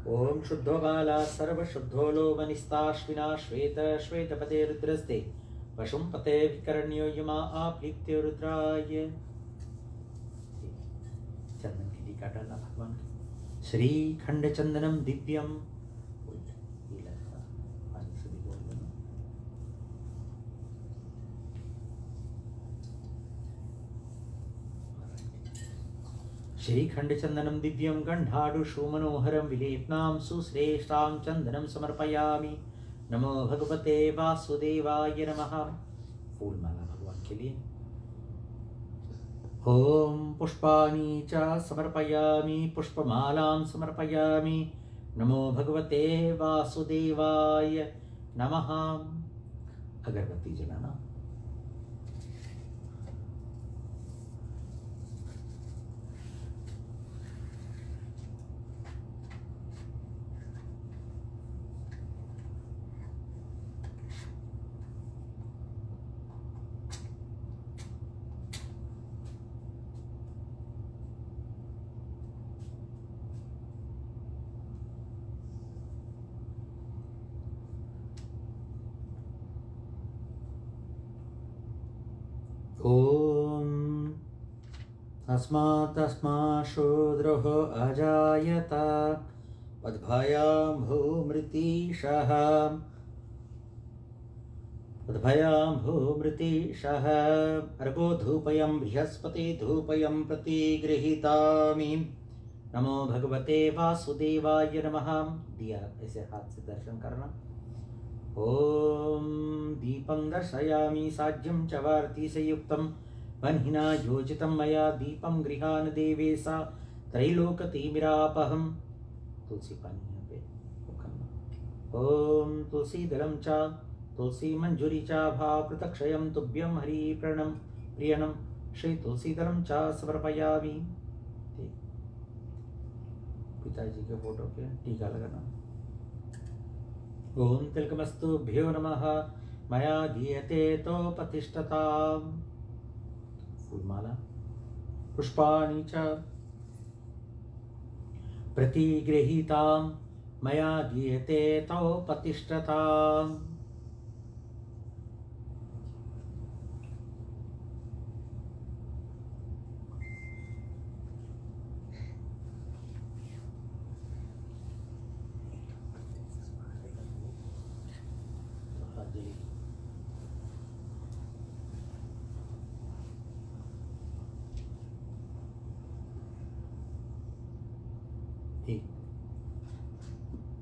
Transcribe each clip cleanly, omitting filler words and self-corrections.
ओम शुद्धो बाला सर्वशुद्धो लोमनिस्ताश्विना श्वेत श्वेतपते रुद्रस्ते वशुम पते विकरण्यो यमा आप्लित्यो रुद्राय। चंदन की टीका डालना भगवान की। श्री खंड चंदनम दिव्यम, श्रीखंडचंदनं दिव्यं गंधाडुषु मनोहरं विलेपनां सुश्रेष्ठां चंदनं समर्पयामि। नमो भगवते वासुदेवाय नमः। फूलमाला भगवान के लिए। ओम पुष्पाणि च समर्पयामि, पुष्पमालां समर्पयामि। नमो भगवते वासुदेवाय नमः। अगरबत्ती जलाना। ओम अस्मात् शूद्रोः अजायत पद्भयां भूमृतिशः अर्घो धूपयं बृहस्पति धूपयं प्रतिगृहीतामि। नमो भगवते वासुदेवाय नमः। दिया ऐसे हाथ से दर्शन करना। ओम दीपं दर्शयामि साज्यं च वार्ति संयुक्तं वह्निना योजितं मया दीपं गृहान देवेशा त्रैलोक्यतिमिरापहम्। तुलसी पानी यहाँ पे करना। ओम तुलसी दलम च तुलसी मंजूरी च भाव प्रतक्षयं तुभ्यं हरि प्रणम प्रियणम श्री तुलसी दलम च समर्पयामि। पिताजी के फोटो पे टीका लगाना। ओम तिलकमस्तुभ्यो नमः मया दीयते तो प्रतिष्ठताम्। फूलमाला। पुष्पाणि च प्रतिगृहीताम् मया दीयते तो प्रतिष्ठताम्।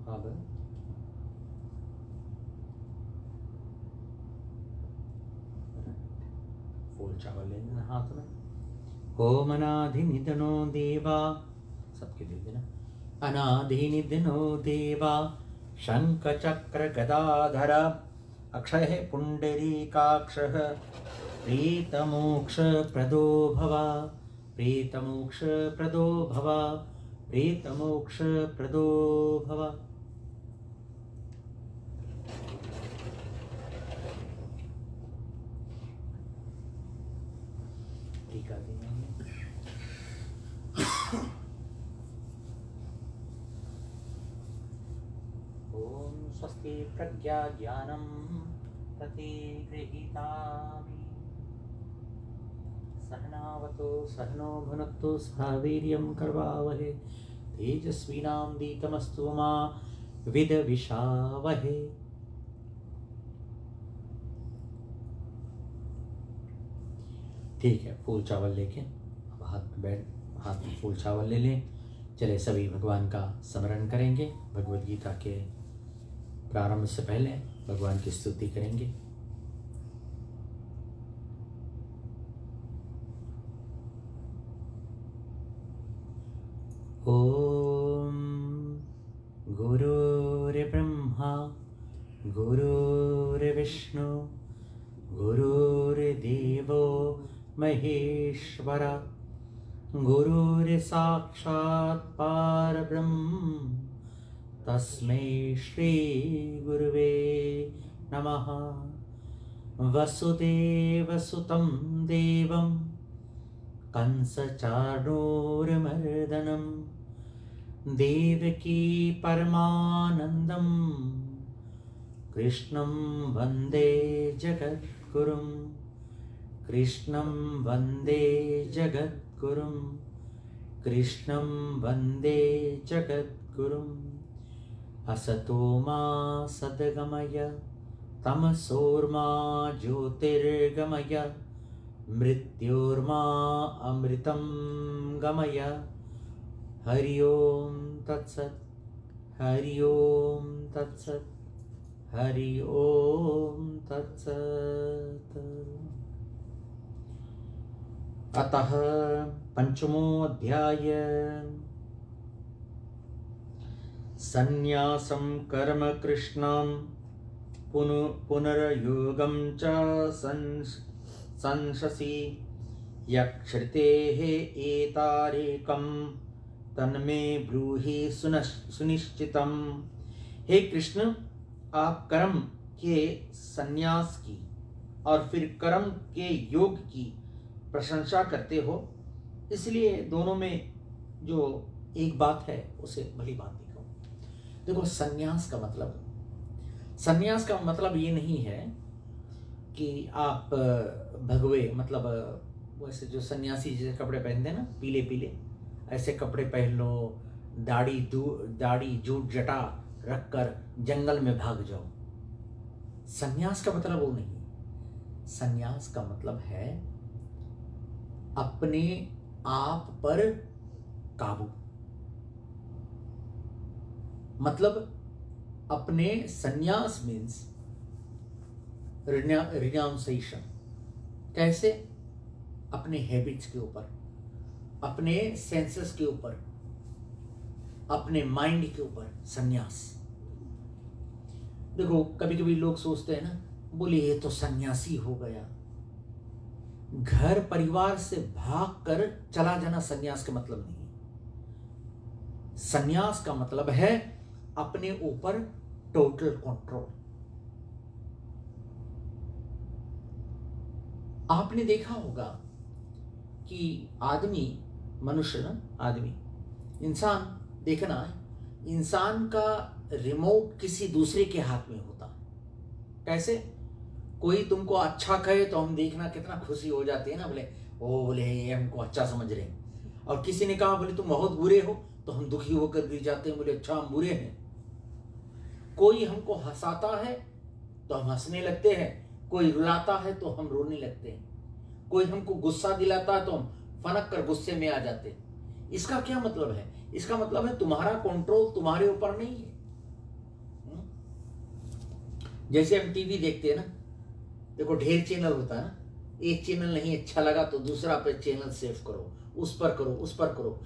अब फूल चावल लेना हाथ में। ओम अनाधिनिधनो देवा, सबके दे देना। अनाधिनिधनो देवा शंख चक्र गदाधर अक्षय पुंडरीकाक्षः प्रीतमोक्ष प्रदो भव, प्रीतमोक्ष प्रदो भव, प्रीतमोक्ष प्रदो भव। टीका देना। ओम स्वस्ति प्रज्ञा ज्ञानम प्रतिगृहीतामि। सहनावतु सहनो भुनक्तु सह वीर्यं करवावहे तेजस्विनावधीतमस्तु मा विद्विषावहे। ठीक है, फूल चावल लेके अब हाथ में फूल चावल ले लें। चले सभी भगवान का स्मरण करेंगे। भगवद गीता के प्रारंभ से पहले भगवान की स्तुति करेंगे। ओम गुरुर्ब्रह्मा गुरुर्विष्णु गुरुर्देवो महेश्वरा गुरुर्साक्षात् परब्रह्म तस्मै श्री गुरुवे नमः। वसुदेवसुतं देवं कंसचाणूरमर्दनं देवकी परमानंदम कृष्णं वंदे जगद्गुरुं कृष्णं वंदे जगद्गुरुं कृष्णं वंदे जगद्गुरुं असतो मा सद्गमय तमसोर्मा ज्योतिर्गमय मृत्योर्मा अमृतं गमय। हरि ओम तत्सत् हरि ओम तत्सत् हरि ओम तत्सत्। अतः पंचमो अध्याय संन्यासं कर्म कृष्णं पुनर्योगं च संशसि यक्षृतेः एतारेकं तन्मे ब्रूहि सुनिश्चितम। हे कृष्ण, आप कर्म के संन्यास की और फिर कर्म के योग की प्रशंसा करते हो, इसलिए दोनों में जो एक बात है उसे भली बात दिखाओ। देखो, संन्यास का मतलब ये नहीं है कि आप भगवे मतलब वैसे जो सन्यासी जैसे कपड़े पहनते हैं ना, पीले पीले ऐसे कपड़े पहन लो, दाढ़ी जूट जटा रखकर जंगल में भाग जाओ। संन्यास का मतलब वो नहीं। संन्यास का मतलब है अपने आप पर काबू, मतलब अपने संन्यास मीन्स रिनाउंसिएशन। कैसे? अपने हैबिट्स के ऊपर, अपने सेंसेस के ऊपर, अपने माइंड के ऊपर संन्यास। देखो, कभी कभी लोग सोचते हैं ना, बोले ये तो सन्यासी हो गया। घर परिवार से भागकर चला जाना सन्यास का मतलब नहीं। सन्यास का मतलब है अपने ऊपर टोटल कंट्रोल। आपने देखा होगा कि इंसान देखना, इंसान का रिमोट किसी दूसरे के हाथ में होता है। कैसे? कोई तुमको अच्छा कहे तो हम देखना कितना खुशी हो जाती है ना, बोले ये हमको अच्छा समझ रहे हैं। और किसी ने कहा बोले तुम बहुत बुरे हो तो हम दुखी होकर गिर जाते हैं, बोले अच्छा हम बुरे हैं। कोई हमको हंसाता है तो हम हंसने लगते हैं, कोई रुलाता है तो हम रोने लगते हैं, कोई हमको गुस्सा दिलाता है तो हम फनक कर गुस्से में आ जाते हैं। इसका क्या मतलब है? इसका मतलब है तुम्हारा कंट्रोल तुम्हारे ऊपर नहीं है। जैसे हम टीवी देखते हैं ना, देखो ढेर चैनल होता है ना, एक चैनल नहीं अच्छा लगा तो दूसरा पे चैनल सेव करो, उस पर करो, उस पर करो।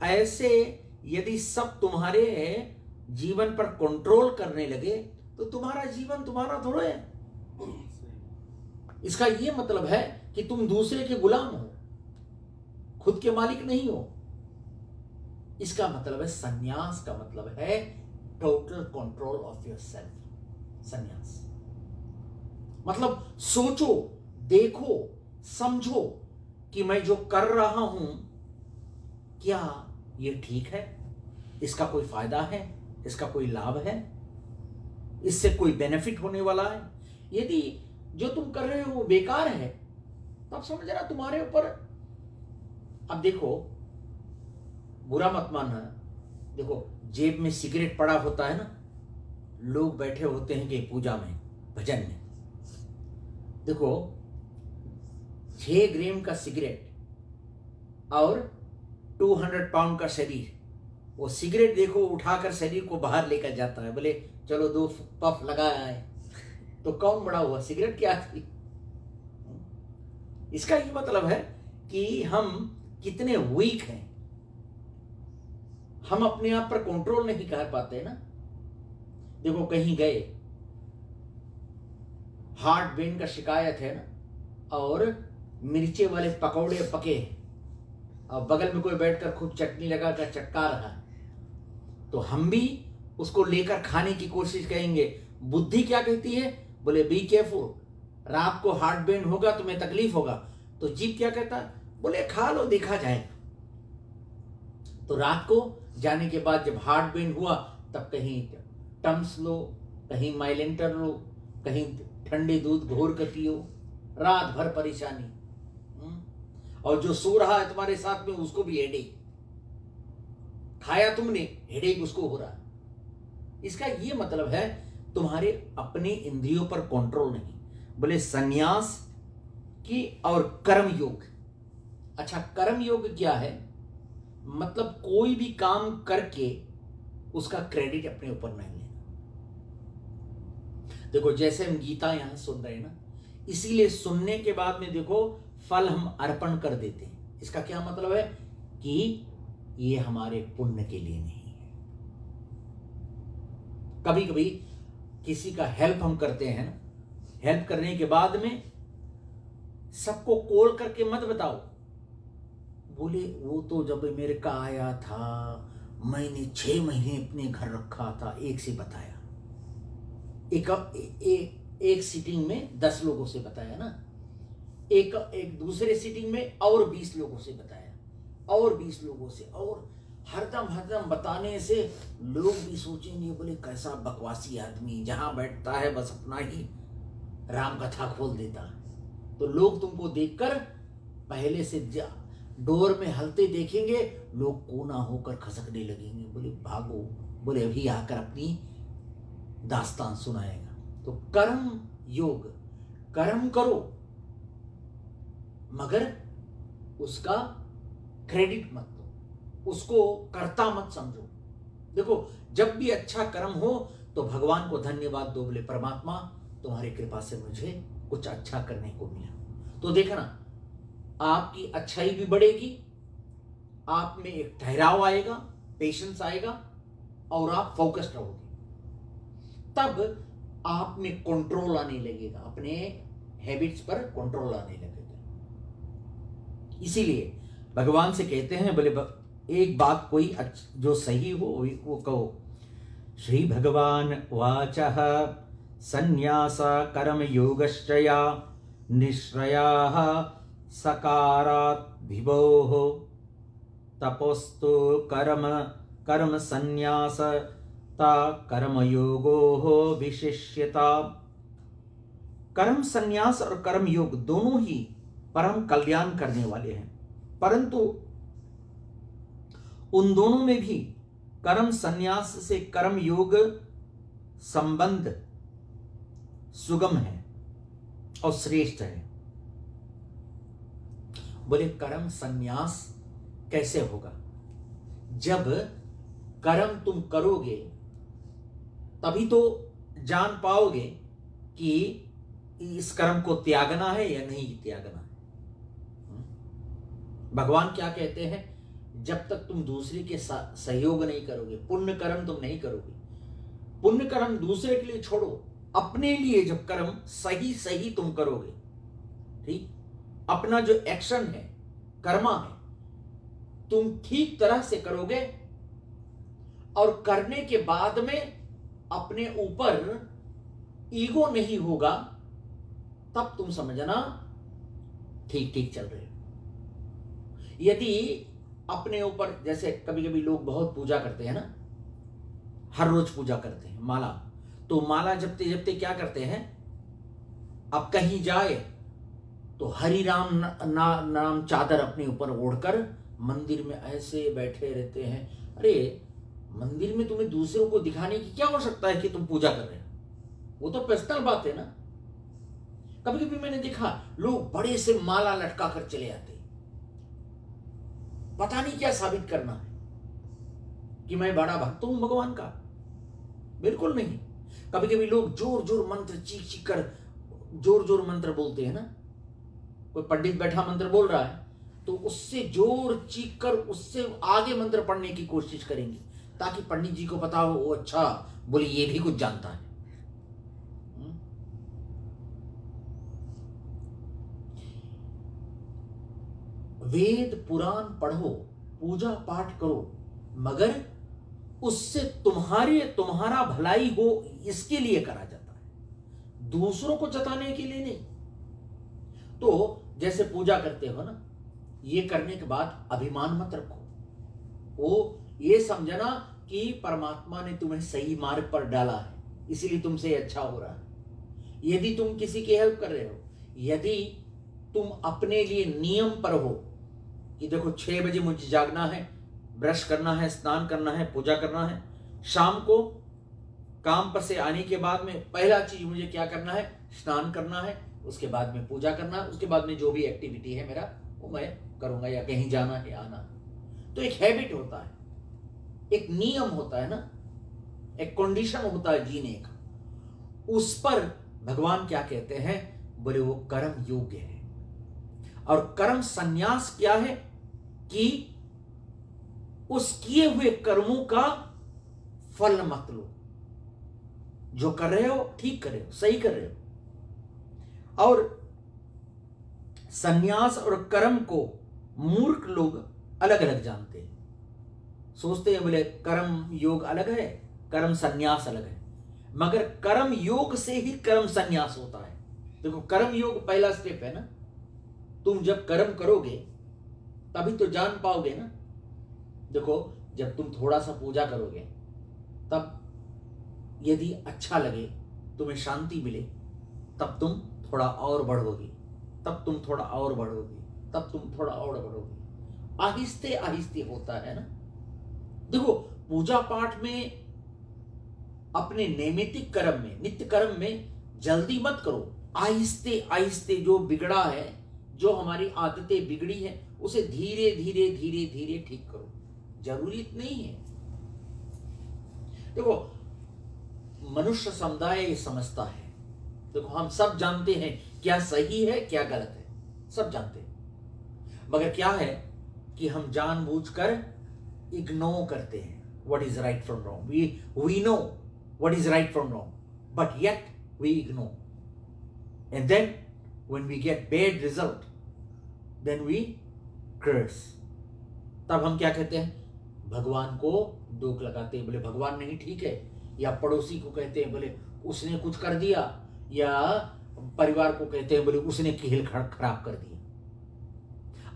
ऐसे यदि सब तुम्हारे जीवन पर कंट्रोल करने लगे तो तुम्हारा जीवन तुम्हारा थोड़ा है। इसका ये मतलब है कि तुम दूसरे के गुलाम हो, खुद के मालिक नहीं हो। इसका मतलब है संन्यास का मतलब है total control of your self. संन्यास मतलब सोचो, देखो, समझो कि मैं जो कर रहा हूं क्या ये ठीक है, इसका कोई फायदा है, इसका कोई लाभ है, इससे कोई बेनिफिट होने वाला है। यदि जो तुम कर रहे हो वो बेकार है तब समझना तुम्हारे ऊपर। अब देखो, बुरा मत मानना, देखो जेब में सिगरेट पड़ा होता है ना, लोग बैठे होते हैं कि पूजा में, भजन में, देखो 6 ग्राम का सिगरेट और 200 पाउंड का शरीर, वो सिगरेट देखो उठाकर शरीर को बाहर लेकर जाता है, बोले चलो 2 पफ लगाया है, तो कौन बड़ा हुआ? सिगरेट क्या थी? इसका ये मतलब है कि हम कितने वीक हैं, हम अपने आप पर कंट्रोल नहीं कर पाते ना। देखो कहीं गए, हार्ट पेन का शिकायत है ना, और मिर्चे वाले पकौड़े पके और बगल में कोई बैठकर खूब चटनी लगाकर चटका रहा है, तो हम भी उसको लेकर खाने की कोशिश करेंगे। बुद्धि क्या कहती है? बोले बी केयरफुल, रात को हार्ट पेन होगा, तुम्हें तकलीफ होगा। तो जीभ क्या कहता है? बोले खा लो, देखा जाएगा। तो रात को जाने के बाद जब हार्ट पेन हुआ तब कहीं टम्स लो, कहीं माइलेंटर लो, कहीं ठंडे दूध घोर कर पियो, रात भर परेशानी। और जो सो रहा है तुम्हारे साथ में उसको भी हेडेक, खाया तुमने हेडेक उसको हो रहा। इसका ये मतलब है तुम्हारे अपने इंद्रियों पर कंट्रोल नहीं। बोले संन्यास की और कर्म योग। अच्छा, कर्म योग क्या है? मतलब कोई भी काम करके उसका क्रेडिट अपने ऊपर नहीं लेना। देखो जैसे हम गीता यहां सुन रहे हैं ना, इसीलिए सुनने के बाद में देखो फल हम अर्पण कर देते हैं। इसका क्या मतलब है कि ये हमारे पुण्य के लिए नहीं है। कभी कभी किसी का हेल्प हम करते हैं ना, हेल्प करने के बाद में सबको कॉल करके मत बताओ। बोले वो तो जब मेरे का आया था मैंने 6 महीने अपने घर रखा था, एक से बताया। एक सीटिंग में 10 लोगों से बताया ना, एक दूसरे सीटिंग में और 20 लोगों से बताया, और 20 लोगों से, और हरदम बताने से लोग भी सोचेंगे बोले कैसा बकवासी आदमी, जहां बैठता है बस अपना ही राम कथा खोल देता है। तो लोग तुमको देखकर पहले से डोर में हलते देखेंगे, लोग कोना होकर खसकने लगेंगे, बोले भागो, बोले अभी आकर अपनी दास्तान सुनाएगा। तो कर्म योग, कर्म करो मगर उसका क्रेडिट मत दो, उसको कर्ता मत समझो। देखो जब भी अच्छा कर्म हो तो भगवान को धन्यवाद दो, बोले परमात्मा तुम्हारी कृपा से मुझे कुछ अच्छा करने को मिला। तो देखना आपकी अच्छाई भी बढ़ेगी, आप में एक ठहराव आएगा, पेशेंस आएगा, और आप फोकस्ड रहोगे। तब आप में कंट्रोल आने लगेगा, अपने हैबिट्स पर कंट्रोल आने लगेगा। इसीलिए भगवान से कहते हैं बोले एक बात कोई जो सही हो वो कहो। श्री भगवान वाचः संन्यास कर्म योगश्चया निश्रयाः सकारात् विभोः तपोस्तु कर्म संन्यास ता कर्म योगो विशिष्यता। कर्म संन्यास और कर्म योग दोनों ही परम कल्याण करने वाले हैं, परंतु उन दोनों में भी कर्म संन्यास से कर्म योग संबंध सुगम है और श्रेष्ठ है। बोले कर्म संन्यास कैसे होगा? जब कर्म तुम करोगे तभी तो जान पाओगे कि इस कर्म को त्यागना है या नहीं त्यागना है। भगवान क्या कहते हैं? जब तक तुम दूसरे के सहयोग नहीं करोगे, पुण्य कर्म तुम नहीं करोगे, पुण्य कर्म दूसरे के लिए छोड़ो, अपने लिए जब कर्म सही तुम करोगे, ठीक, अपना जो एक्शन है, कर्मा है, तुम ठीक तरह से करोगे और करने के बाद में अपने ऊपर ईगो नहीं होगा, तब तुम समझना ठीक चल रहे हो। यदि अपने ऊपर, जैसे कभी कभी लोग बहुत पूजा करते हैं ना, हर रोज पूजा करते हैं माला, तो माला जपते जपते क्या करते हैं, अब कहीं जाए तो हरि राम नाम चादर अपने ऊपर ओढ़कर मंदिर में ऐसे बैठे रहते हैं। अरे मंदिर में तुम्हें दूसरों को दिखाने की क्या आवश्यकता है कि तुम पूजा कर रहे हो? वो तो पर्सनल बात है ना। कभी कभी मैंने देखा लोग बड़े से माला लटका कर चले आते, पता नहीं क्या साबित करना है कि मैं बड़ा भक्त हूं भगवान का। बिल्कुल नहीं। कभी कभी लोग जोर मंत्र चीख कर जोर मंत्र बोलते हैं ना, कोई पंडित बैठा मंत्र बोल रहा है तो उससे जोर चीख कर उससे आगे मंत्र पढ़ने की कोशिश करेंगे ताकि पंडित जी को पता हो, वो अच्छा बोले ये भी कुछ जानता है। वेद पुराण पढ़ो, पूजा पाठ करो, मगर उससे तुम्हारा भलाई हो इसके लिए करा जाता है, दूसरों को जताने के लिए नहीं। तो जैसे पूजा करते हो ना, ये करने के बाद अभिमान मत रखो वो ये समझना कि परमात्मा ने तुम्हें सही मार्ग पर डाला है, इसीलिए तुमसे अच्छा हो रहा है। यदि तुम किसी की हेल्प कर रहे हो, यदि तुम अपने लिए नियम पर हो कि देखो 6 बजे मुझे जागना है, ब्रश करना है, स्नान करना है, पूजा करना है, शाम को काम पर से आने के बाद में पहला चीज मुझे क्या करना है, स्नान करना है, उसके बाद में पूजा करना है, उसके बाद में जो भी एक्टिविटी है मेरा वो मैं करूंगा, या कहीं जाना है आना। तो एक हैबिट होता है, एक नियम होता है ना, एक कंडीशन होता है जीने का। उस पर भगवान क्या कहते हैं, बोले वो कर्म योग्य है। और कर्म संन्यास क्या है कि उस किए हुए कर्मों का फल मत लो। जो कर रहे हो ठीक कर रहे हो, सही कर रहे हो। और संन्यास और कर्म को मूर्ख लोग अलग अलग जानते हैं, सोचते हैं बोले कर्म योग अलग है, कर्म संन्यास अलग है, मगर कर्म योग से ही कर्म संन्यास होता है। देखो कर्म योग पहला स्टेप है ना, तुम जब कर्म करोगे तभी तो जान पाओगे ना। देखो जब तुम थोड़ा सा पूजा करोगे, तब यदि अच्छा लगे, तुम्हें शांति मिले, तब तुम थोड़ा और बढ़ोगे, तब तुम थोड़ा और बढ़ोगे, तब तुम थोड़ा और बढ़ोगे। आहिस्ते आहिस्ते होता है ना। देखो पूजा पाठ में, अपने नैमित्तिक कर्म में, नित्य कर्म में जल्दी मत करो। आहिस्ते आहिस्ते जो बिगड़ा है, जो हमारी आदतें बिगड़ी है, उसे धीरे धीरे धीरे धीरे ठीक करो। जरूरी नहीं है। देखो मनुष्य समुदाय ये समझता है, देखो हम सब जानते हैं क्या सही है क्या गलत है, सब जानते हैं, मगर क्या है कि हम जानबूझकर इग्नोर करते हैं what is right from wrong. We know what is right from wrong, but yet we ignore. And then when we get bad result, then we curse. तब हम क्या कहते हैं, भगवान को दोष लगाते हैं, बोले भगवान नहीं ठीक है, या पड़ोसी को कहते हैं बोले उसने कुछ कर दिया, या परिवार को कहते हैं बोले उसने खेल खराब कर दिया।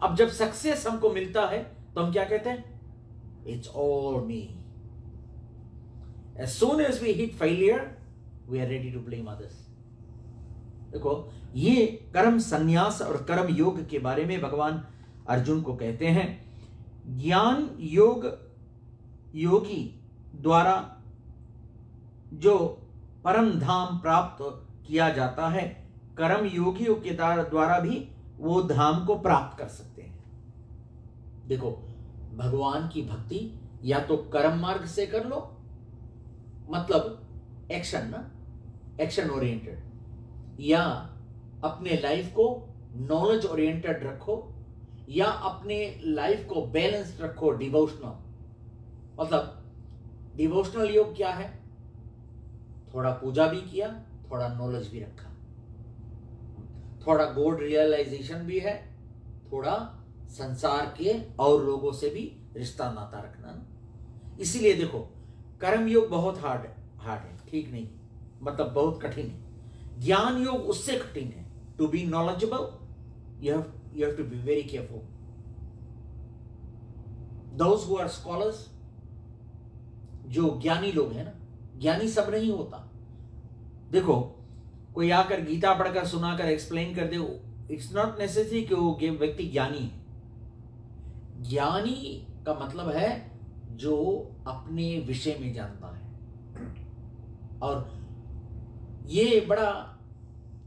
अब जब सक्सेस हमको मिलता है तो हम क्या कहते हैं, it's all me. As soon as we hit failure, we are ready to blame others. देखो ये कर्म संन्यास और कर्म योग के बारे में भगवान अर्जुन को कहते हैं। ज्ञान योग योगी द्वारा जो परम धाम प्राप्त किया जाता है, कर्म योगियों के द्वारा भी वो धाम को प्राप्त कर सकते हैं। देखो भगवान की भक्ति या तो कर्म मार्ग से कर लो, मतलब एक्शन ना, एक्शन ओरिएंटेड, या अपने लाइफ को नॉलेज ओरिएंटेड रखो, या अपने लाइफ को बैलेंस्ड रखो डिवोशनल। मतलब डिवोशनल योग क्या है, थोड़ा पूजा भी किया, थोड़ा नॉलेज भी रखा, थोड़ा गॉड रियलाइजेशन भी है, थोड़ा संसार के और लोगों से भी रिश्ता नाता रखना ना। इसीलिए देखो कर्म योग बहुत हार्ड है, ठीक नहीं, मतलब बहुत कठिन है। ज्ञान योग उससे कठिन है। To be knowledgeable you have to be very careful. Those who are scholars, जो ज्ञानी लोग हैं ना, ज्ञानी सब नहीं होता। देखो कोई आकर गीता पढ़कर सुनाकर एक्सप्लेन कर दे, इट्स नॉट नेसेसरी कि वो व्यक्ति ज्ञानी है। ज्ञानी का मतलब है जो अपने विषय में जानता है। और ये बड़ा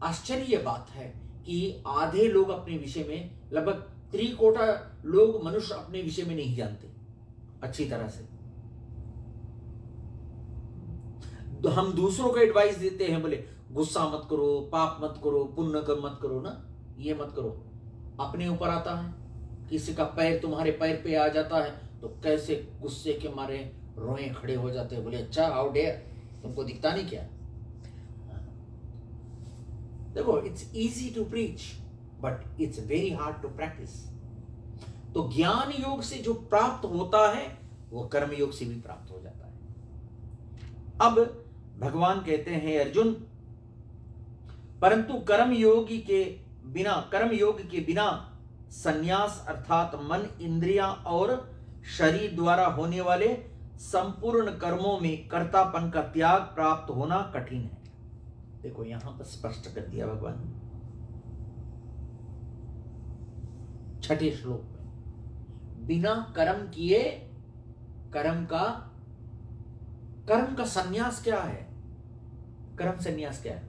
आश्चर्य बात है कि आधे लोग अपने विषय में, लगभग 3/4 लोग मनुष्य अपने विषय में नहीं जानते अच्छी तरह से। तो हम दूसरों को एडवाइस देते हैं, बोले गुस्सा मत करो, पाप मत करो, पुण्य कर मत करो ना, ये मत करो। अपने ऊपर आता है, किसी का पैर तुम्हारे पैर पे आ जाता है तो कैसे गुस्से के मारे रोए खड़े हो जाते हैं, बोले अच्छा हाउ डेयर, तुमको दिखता नहीं क्या। देखो it's easy to preach but it's very hard to practise. तो ज्ञान योग से जो प्राप्त होता है वो कर्म योग से भी प्राप्त हो जाता है। अब भगवान कहते हैं अर्जुन, परंतु कर्म योग के बिना संन्यास अर्थात मन, इंद्रियां और शरीर द्वारा होने वाले संपूर्ण कर्मों में कर्तापन का त्याग प्राप्त होना कठिन है। देखो यहां पर स्पष्ट कर दिया भगवान छठे श्लोक में, बिना कर्म किए कर्म का संन्यास क्या है? कर्म संन्यास क्या है?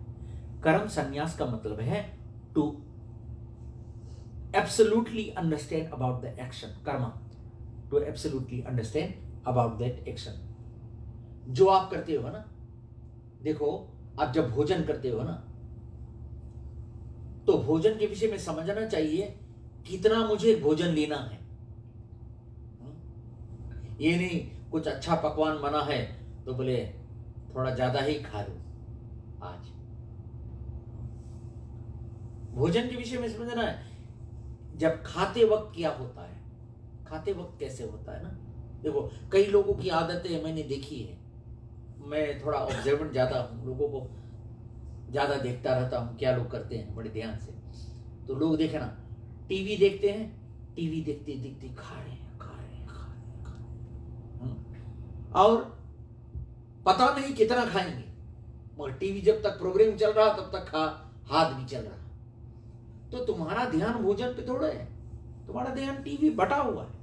कर्म संन्यास का मतलब है to absolutely understand about the action. कर्म to absolutely understand about that action. जो आप करते हो ना, देखो आप जब भोजन करते हो ना, तो भोजन के विषय में समझना चाहिए कितना मुझे भोजन लेना है। ये नहीं कुछ अच्छा पकवान बना है तो बोले थोड़ा ज्यादा ही खा लो आज। भोजन के विषय में समझना है, जब खाते वक्त क्या होता है, खाते वक्त कैसे होता है ना। देखो कई लोगों की आदतें मैंने देखी है, मैं थोड़ा ऑब्जर्वेंट ज्यादा हूं, लोगों को ज्यादा देखता रहता हूं क्या लोग करते हैं बड़े ध्यान से। तो लोग देखे ना, टीवी देखते हैं, टीवी देखते देखते खा रहे हैं और पता नहीं कितना खाएंगे, मगर टीवी जब तक प्रोग्राम चल रहा तब तक हाथ भी चल रहा। तो तुम्हारा ध्यान भोजन पे थोड़ा है, तुम्हारा ध्यान टीवी बटा हुआ है।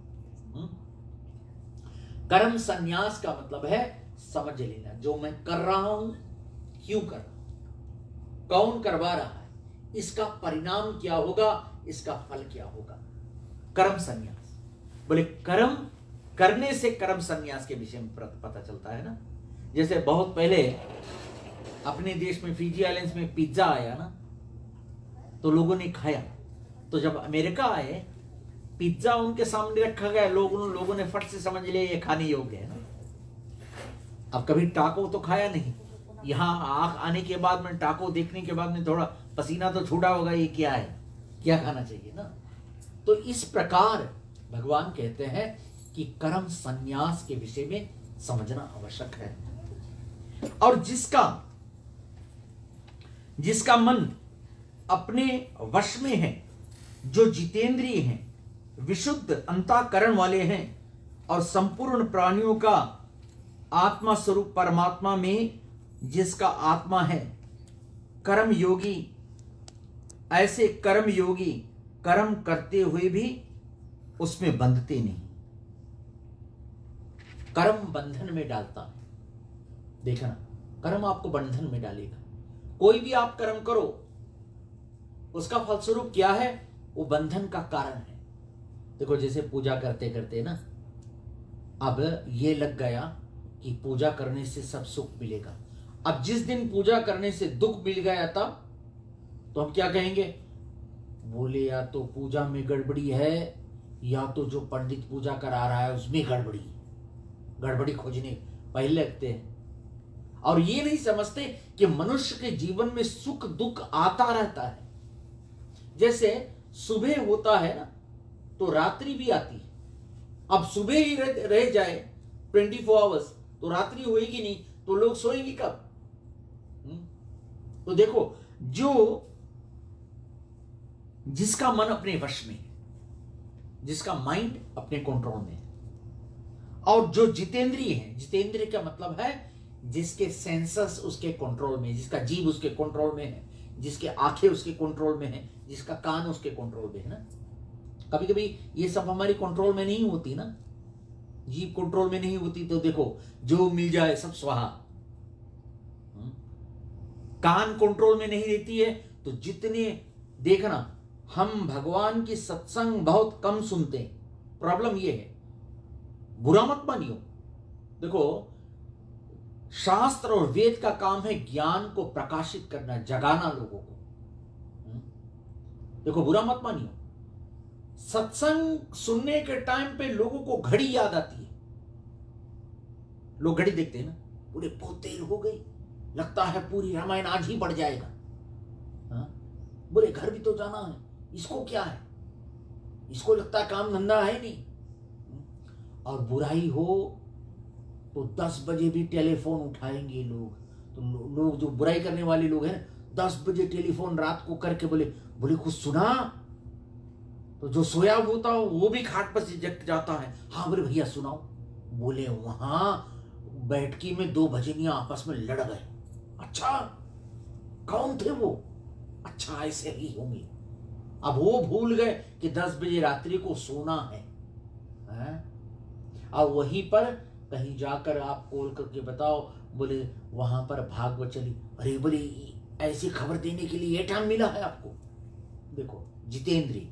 कर्म संन्यास का मतलब है समझ लेना, जो मैं कर रहा हूं क्यों कर रहा हूं, कौन करवा रहा है, इसका परिणाम क्या होगा, इसका फल क्या होगा। कर्म संन्यास बोले, कर्म करने से कर्म संन्यास के विषय में पता चलता है ना। जैसे बहुत पहले अपने देश में फिजी आइलैंड्स में पिज्जा आया ना, तो लोगों ने खाया। तो जब अमेरिका आए, पिज्जा उनके सामने रखा गया, लोगों ने फट से समझ लिया ये खाने योग्य है ना। अब कभी टाको तो खाया नहीं, यहाँ आने के बाद में टाको देखने के बाद में थोड़ा पसीना तो छूटा होगा, ये क्या है, क्या खाना चाहिए ना। तो इस प्रकार भगवान कहते हैं कि कर्म संन्यास के विषय में समझना आवश्यक है। और जिसका मन अपने वश में है, जो जितेंद्रिय हैं, विशुद्ध अंतःकरण वाले हैं और संपूर्ण प्राणियों का आत्मा स्वरूप परमात्मा में जिसका आत्मा है, कर्म योगी, ऐसे कर्म योगी कर्म करते हुए भी उसमें बंधते नहीं। कर्म बंधन में डालता है, देखना, कर्म आपको बंधन में डालेगा। कोई भी आप कर्म करो, उसका फलस्वरूप क्या है, वो बंधन का कारण है। देखो जैसे पूजा करते करते ना, अब ये लग गया कि पूजा करने से सब सुख मिलेगा। अब जिस दिन पूजा करने से दुख मिल गया तब तो हम क्या कहेंगे, बोले या तो पूजा में गड़बड़ी है, या तो जो पंडित पूजा करा रहा है उसमें गड़बड़ी खोजने पहले लगते हैं। और ये नहीं समझते कि मनुष्य के जीवन में सुख दुख आता रहता है। जैसे सुबह होता है ना, तो रात्रि भी आती है। अब सुबह ही रह जाए 24 आवर्स तो रात्रि होएगी नहीं, तो लोग सोएंगे कब। तो देखो, जिसका मन अपने वश में है, जिसका माइंड अपने कंट्रोल में है, और जो जितेंद्रिय है, जितेंद्रिय का मतलब है जिसके सेंसस उसके कंट्रोल में, जिसका जीव उसके कंट्रोल में है, जिसके आंखें उसके कंट्रोल में है, जिसका कान उसके कंट्रोल में है ना। कभी कभी ये सब हमारी कंट्रोल में नहीं होती ना, जीव कंट्रोल में नहीं होती, तो देखो जो मिल जाए सब स्वाहा। कान कंट्रोल में नहीं रहती है, तो जितने देखना, हम भगवान की सत्संग बहुत कम सुनते हैं। प्रॉब्लम ये है, बुरा मत मानियो। देखो शास्त्र और वेद का काम है ज्ञान को प्रकाशित करना, जगाना लोगों को। देखो बुरा मत मानियो, सत्संग सुनने के टाइम पे लोगों को घड़ी याद आती है। लोग घड़ी देखते हैं ना, पूरे बहुत देर हो गई, लगता है पूरी रामायण आज ही बढ़ जाएगा। बोले घर भी तो जाना है, इसको क्या है, इसको लगता है काम धंधा है नहीं। और बुराई हो तो 10 बजे भी टेलीफोन उठाएंगे लोग। तो लोग जो बुराई करने वाले लोग हैं, 10 बजे टेलीफोन रात को करके बोले कुछ सुना, तो जो सोया होता हो वो भी खाट पर से जग जाता है। हाँ बोले भैया सुनाओ। बोले वहां बैठकी में 2 भजनिया आपस में लड़ गए। अच्छा कौन थे वो? अच्छा ऐसे ही होंगे। अब वो भूल गए कि 10 बजे रात्रि को सोना है, और वहीं पर कहीं जाकर आप कॉल करके बताओ, बोले वहां पर भागवत चली। अरे बोले ऐसी खबर देने के लिए ये टाइम मिला है आपको? देखो जितेंद्रिय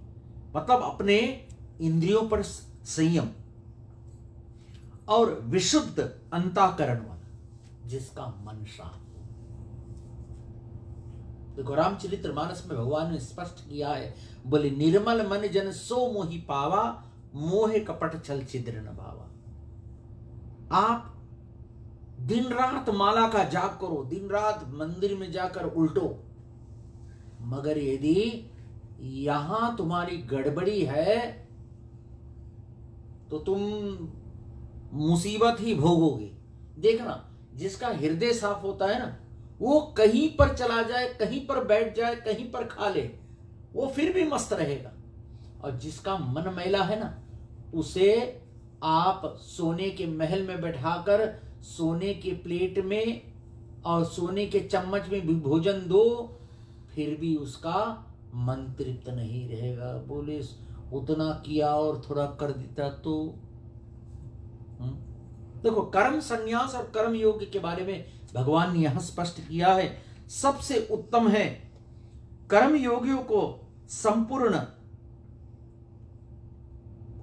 मतलब अपने इंद्रियों पर संयम और विशुद्ध अंतःकरण वाला, जिसका मन शांत। देखो रामचरितमानस में भगवान ने स्पष्ट किया है, बोले निर्मल मन जन सो मोहि पावा, मोह कपट छल छिद्र न भावा। आप दिन रात माला का जाप करो, दिन रात मंदिर में जाकर उल्टो, मगर यदि यहां तुम्हारी गड़बड़ी है तो तुम मुसीबत ही भोगोगे। देखना जिसका हृदय साफ होता है ना, वो कहीं पर चला जाए, कहीं पर बैठ जाए, कहीं पर खा ले, वो फिर भी मस्त रहेगा। और जिसका मन मैला है ना, उसे आप सोने के महल में बैठाकर सोने के प्लेट में और सोने के चम्मच में भी भोजन दो, फिर भी उसका मन तृप्त नहीं रहेगा। बोले उतना किया और थोड़ा कर देता तो। देखो कर्म संन्यास और कर्म योग के बारे में भगवान ने यहां स्पष्ट किया है। सबसे उत्तम है कर्म योगियों को संपूर्ण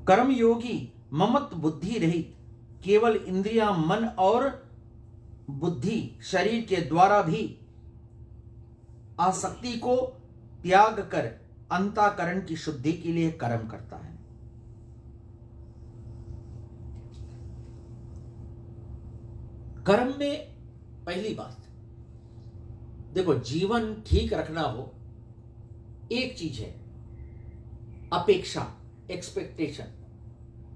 कर्म योगी ममत बुद्धि रहित, केवल इंद्रियां मन और बुद्धि शरीर के द्वारा भी आसक्ति को त्याग कर अंतःकरण की शुद्धि के लिए कर्म करता है। कर्म में पहली बात देखो, जीवन ठीक रखना हो, एक चीज है अपेक्षा, एक्सपेक्टेशन।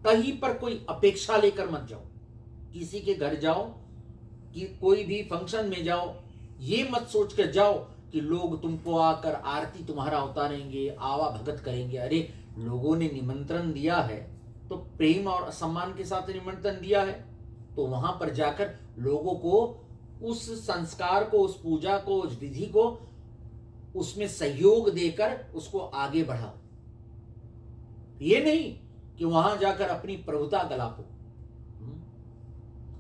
कहीं पर कोई अपेक्षा लेकर मत जाओ। किसी के घर जाओ कि कोई भी फंक्शन में जाओ, ये मत सोच कर जाओ कि लोग तुमको आकर आरती तुम्हारा उतारेंगे, आवा भगत करेंगे। अरे लोगों ने निमंत्रण दिया है तो प्रेम और सम्मान के साथ निमंत्रण दिया है, तो वहां पर जाकर लोगों को उस संस्कार को, उस पूजा को, उस विधि को, उसमें सहयोग देकर उसको आगे बढ़ाओ। ये नहीं कि वहां जाकर अपनी प्रभुता गलापो।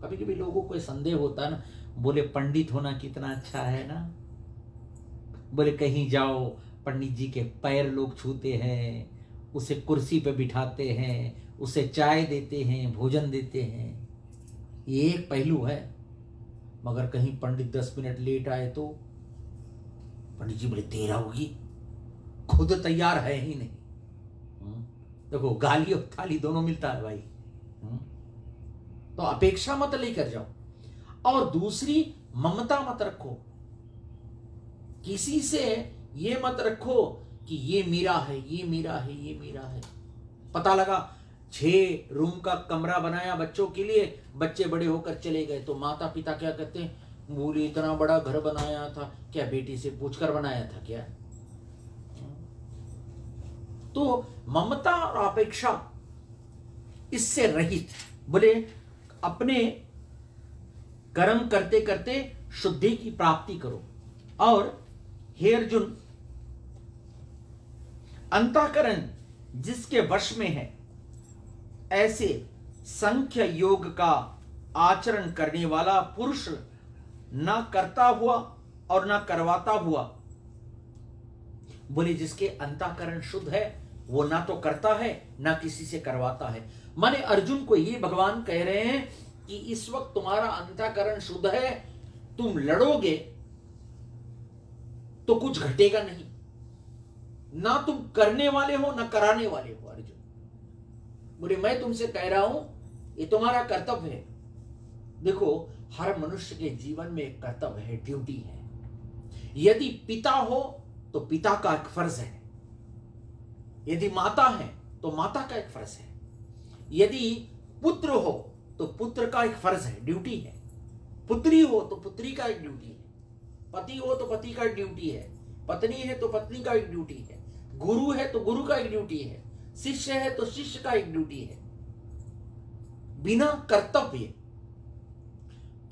कभी कभी लोगों को संदेह होता है ना, बोले पंडित होना कितना अच्छा है ना, बोले कहीं जाओ पंडित जी के पैर लोग छूते हैं, उसे कुर्सी पे बिठाते हैं, उसे चाय देते हैं, भोजन देते हैं। ये एक पहलू है। मगर कहीं पंडित 10 मिनट लेट आए तो पंडित जी बोले देर होगी, खुद तैयार है ही नहीं। देखो गाली और थाली दोनों मिलता है भाई। तो अपेक्षा मत लेकर जाओ। और दूसरी, ममता मत रखो। किसी से ये मत रखो कि ये मेरा है, ये मेरा है, ये मेरा है। पता लगा 6 रूम का कमरा बनाया बच्चों के लिए, बच्चे बड़े होकर चले गए तो माता पिता क्या कहते हैं, बोले इतना बड़ा घर बनाया था, क्या बेटी से पूछकर बनाया था क्या? तो ममता और अपेक्षा इससे रहित, बोले अपने कर्म करते करते शुद्धि की प्राप्ति करो। और हे अर्जुन, अंतःकरण जिसके वश में है, ऐसे संख्य योग का आचरण करने वाला पुरुष ना करता हुआ और ना करवाता हुआ, बोले जिसके अंतःकरण शुद्ध है वो ना तो करता है ना किसी से करवाता है। माने अर्जुन को ये भगवान कह रहे हैं कि इस वक्त तुम्हारा अंतःकरण शुद्ध है, तुम लड़ोगे तो कुछ घटेगा नहीं, ना तुम करने वाले हो ना कराने वाले हो। अर्जुन बोले मैं तुमसे कह रहा हूं ये तुम्हारा कर्तव्य है। देखो हर मनुष्य के जीवन में एक कर्तव्य है, ड्यूटी है। यदि पिता हो तो पिता का एक फर्ज है, यदि माता है तो माता का एक फर्ज है, यदि पुत्र हो तो पुत्र का एक फर्ज है, ड्यूटी है, पुत्री हो तो पुत्री का एक ड्यूटी है, पति हो तो पति का एक ड्यूटी है, पत्नी है तो पत्नी का एक ड्यूटी है, गुरु है तो गुरु का एक ड्यूटी है, शिष्य है तो शिष्य का एक ड्यूटी है। बिना कर्तव्य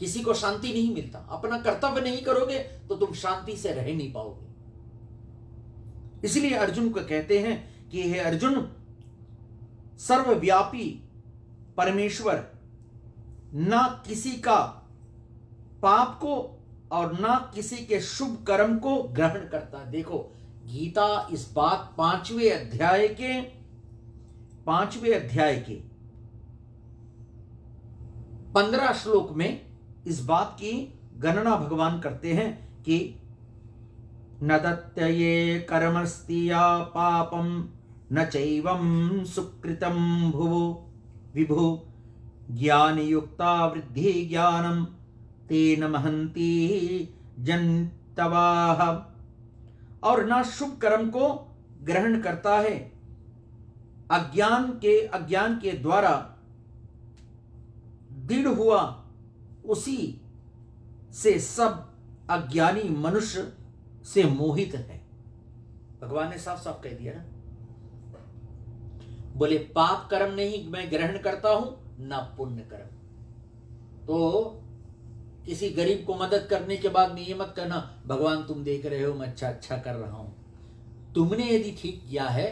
किसी को शांति नहीं मिलता। अपना कर्तव्य नहीं करोगे तो तुम शांति से रह नहीं पाओगे। इसलिए अर्जुन को कहते हैं कि हे अर्जुन, सर्वव्यापी परमेश्वर ना किसी का पाप को और ना किसी के शुभ कर्म को ग्रहण करता। देखो गीता इस बात 5वें अध्याय के 15 श्लोक में इस बात की गणना भगवान करते हैं कि न दत्यये कर्मस्तिया पापम न चैवं सुकृतं भुवो विभु ज्ञान युक्ता वृद्धि ज्ञानम तेन महंती जन्तवाः। और ना शुभ कर्म को ग्रहण करता है, अज्ञान के द्वारा दृढ़ हुआ उसी से सब अज्ञानी मनुष्य से मोहित है। भगवान ने साफ साफ कह दिया ना, बोले पाप कर्म नहीं मैं ग्रहण करता हूं ना पुण्य कर्म। तो किसी गरीब को मदद करने के बाद में ये मत करना भगवान तुम देख रहे हो मैं अच्छा कर रहा हूं। तुमने यदि ठीक किया है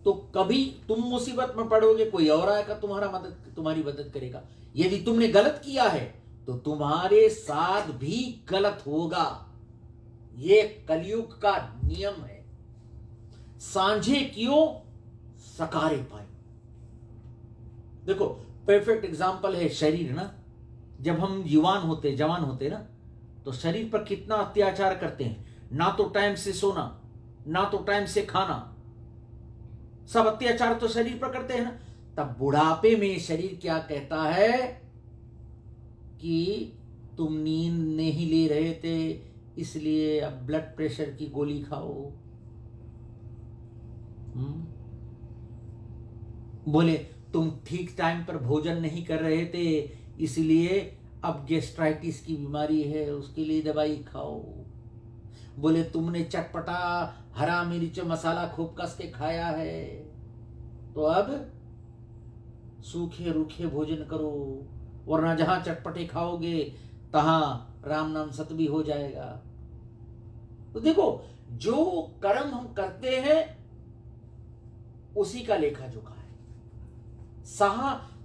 तो कभी तुम मुसीबत में पड़ोगे, कोई और आएगा तुम्हारी मदद करेगा। यदि तुमने गलत किया है तो तुम्हारे साथ भी गलत होगा। ये कलयुग का नियम है। सांझे कियो सकारे पाए। देखो परफेक्ट एग्जाम्पल है शरीर ना। जब हम जवान होते ना तो शरीर पर कितना अत्याचार करते हैं। ना तो टाइम से सोना, ना तो टाइम से खाना, सब अत्याचार तो शरीर पर करते हैं ना। तब बुढ़ापे में शरीर क्या कहता है कि तुम नींद नहीं ले रहे थे इसलिए अब ब्लड प्रेशर की गोली खाओ। बोले तुम ठीक टाइम पर भोजन नहीं कर रहे थे इसलिए अब गैस्ट्राइटिस की बीमारी है उसके लिए दवाई खाओ। बोले तुमने चटपटा हरा मिर्च मसाला खूब कस के खाया है तो अब सूखे रूखे भोजन करो, वरना जहां चटपटे खाओगे तहां राम नाम सत भी हो जाएगा। तो देखो जो कर्म हम करते हैं उसी का लेखा जोखा है।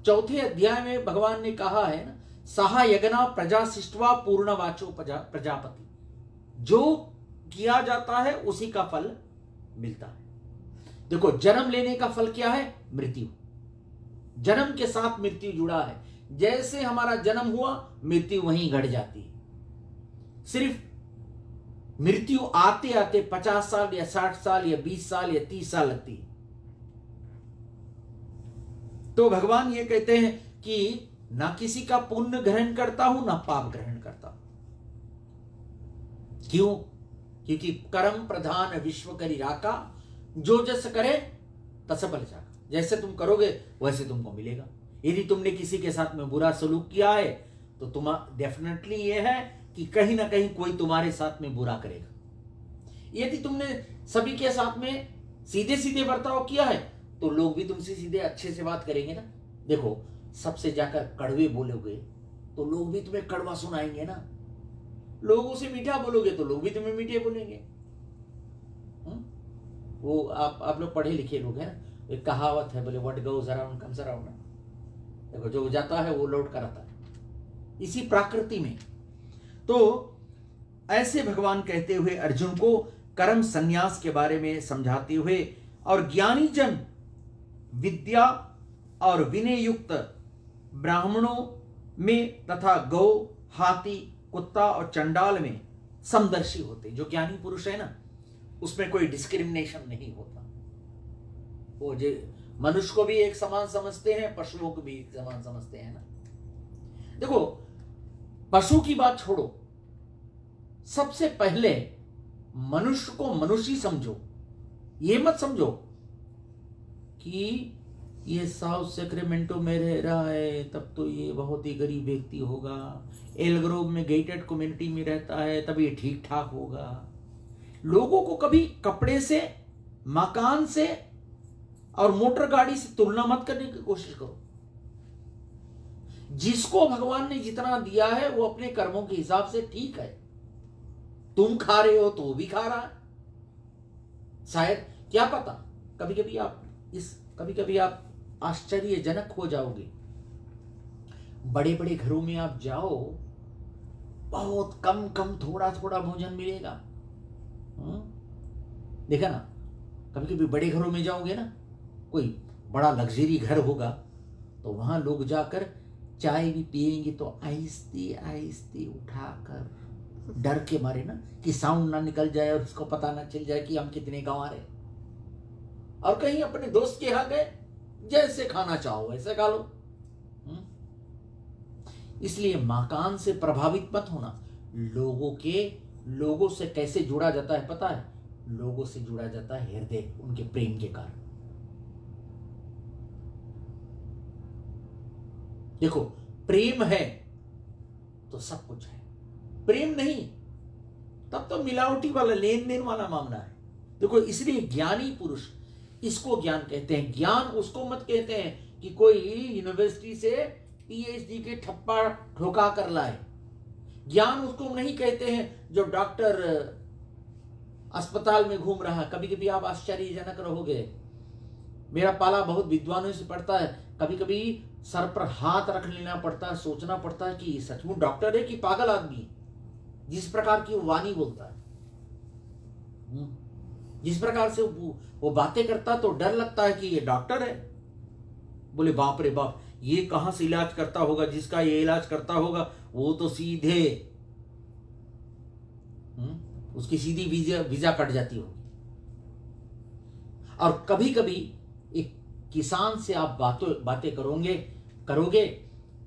4 अध्याय में भगवान ने कहा है ना, सहा यज्ञा प्रजा शिष्टवा पूर्ण वाचो प्रजापति। जो किया जाता है उसी का फल मिलता है। देखो जन्म लेने का फल क्या है? मृत्यु। जन्म के साथ मृत्यु जुड़ा है। जैसे हमारा जन्म हुआ मृत्यु वहीं घट जाती है। सिर्फ मृत्यु आते आते 50 साल या 60 साल या 20 साल या 30 साल लगती है। तो भगवान ये कहते हैं कि ना किसी का पुण्य ग्रहण करता हूं ना पाप ग्रहण करता हूं। क्यों? क्योंकि कर्म प्रधान विश्व करी राका, जो जस करे तस फल जाका। जैसे तुम करोगे वैसे तुमको मिलेगा। यदि तुमने किसी के साथ में बुरा सलूक किया है तो तुम डेफिनेटली ये है कि कहीं ना कहीं कोई तुम्हारे साथ में बुरा करेगा। यदि तुमने सभी के साथ में सीधे सीधे बर्ताव किया है तो लोग भी तुमसे सीधे अच्छे से बात करेंगे ना। देखो सबसे जाकर कड़वे बोलोगे तो लोग भी तुम्हें कड़वा सुनाएंगे ना। लोगों से मीठा बोलोगे तो लोग भी तुम्हें मीठे बोलेंगे। वो आप लोग पढ़े लिखे लोग हैं ना, एक कहावत है, बोले what goes around comes around. देखो जो जाता है वो लौट कर आता है, इसी प्रकृति में। तो ऐसे भगवान कहते हुए अर्जुन को कर्म संन्यास के बारे में समझाते हुए और ज्ञानी जन विद्या और विनय युक्त ब्राह्मणों में तथा गौ, हाथी, कुत्ता और चंडाल में समदर्शी होते। जो ज्ञानी पुरुष है ना उसमें कोई डिस्क्रिमिनेशन नहीं होता। वो जो मनुष्य को भी एक समान समझते हैं, पशुओं को भी एक समान समझते हैं ना। देखो पशु की बात छोड़ो, सबसे पहले मनुष्य को मनुष्य समझो। ये मत समझो कि ये साउथ सेक्रेमेंटो में रह रहा है तब तो ये बहुत ही गरीब व्यक्ति होगा, एलग्रोव में गेटेड कम्युनिटी में रहता है तब ये ठीक ठाक होगा। लोगों को कभी कपड़े से, मकान से और मोटर गाड़ी से तुलना मत करने की कोशिश करो। जिसको भगवान ने जितना दिया है वो अपने कर्मों के हिसाब से ठीक है। तुम खा रहे हो तो वो भी खा रहा है, शायद क्या पता। कभी कभी आप आश्चर्यजनक हो जाओगे। बड़े बड़े घरों में आप जाओ, बहुत कम कम थोड़ा थोड़ा भोजन मिलेगा। देखा ना, कभी कभी बड़े घरों में जाओगे ना, कोई बड़ा लग्जरी घर होगा तो वहां लोग जाकर चाय भी पिएंगे तो आहिस्ते आहिस्ते उठाकर, डर के मारे ना कि साउंड ना निकल जाए और उसको पता ना चल जाए कि हम कितने गंवा रहे। और कहीं अपने दोस्त के यहाँ गए, जैसे खाना चाहो वैसे खा लो। इसलिए मकान से प्रभावित मत होना। लोगों से कैसे जुड़ा जाता है पता है? लोगों से जुड़ा जाता है हृदय, उनके प्रेम के कारण। देखो, प्रेम है तो सब कुछ है, प्रेम नहीं तब तो मिलावटी वाला, लेन देन वाला मामला है। देखो, इसलिए ज्ञानी पुरुष, इसको ज्ञान कहते हैं। ज्ञान उसको मत कहते हैं कि कोई यूनिवर्सिटी से पीएचडी के ठप्पा ठोका कर लाए। ज्ञान उसको नहीं कहते हैं जो डॉक्टर अस्पताल में घूम रहा है। कभी कभी आप आश्चर्यजनक रहोगे। मेरा पाला बहुत विद्वानों से पड़ता है। कभी कभी सर पर हाथ रख लेना पड़ता है, सोचना पड़ता है कि सचमुच डॉक्टर है कि पागल आदमी। जिस प्रकार की वो वाणी बोलता है, जिस प्रकार से वो बातें करता तो डर लगता है कि ये डॉक्टर है। बोले बाप रे बाप, ये कहां से इलाज करता होगा? जिसका ये इलाज करता होगा वो तो सीधे उसकी सीधी वीजा कट जाती होगी। और कभी कभी एक किसान से आप बातें करोगे,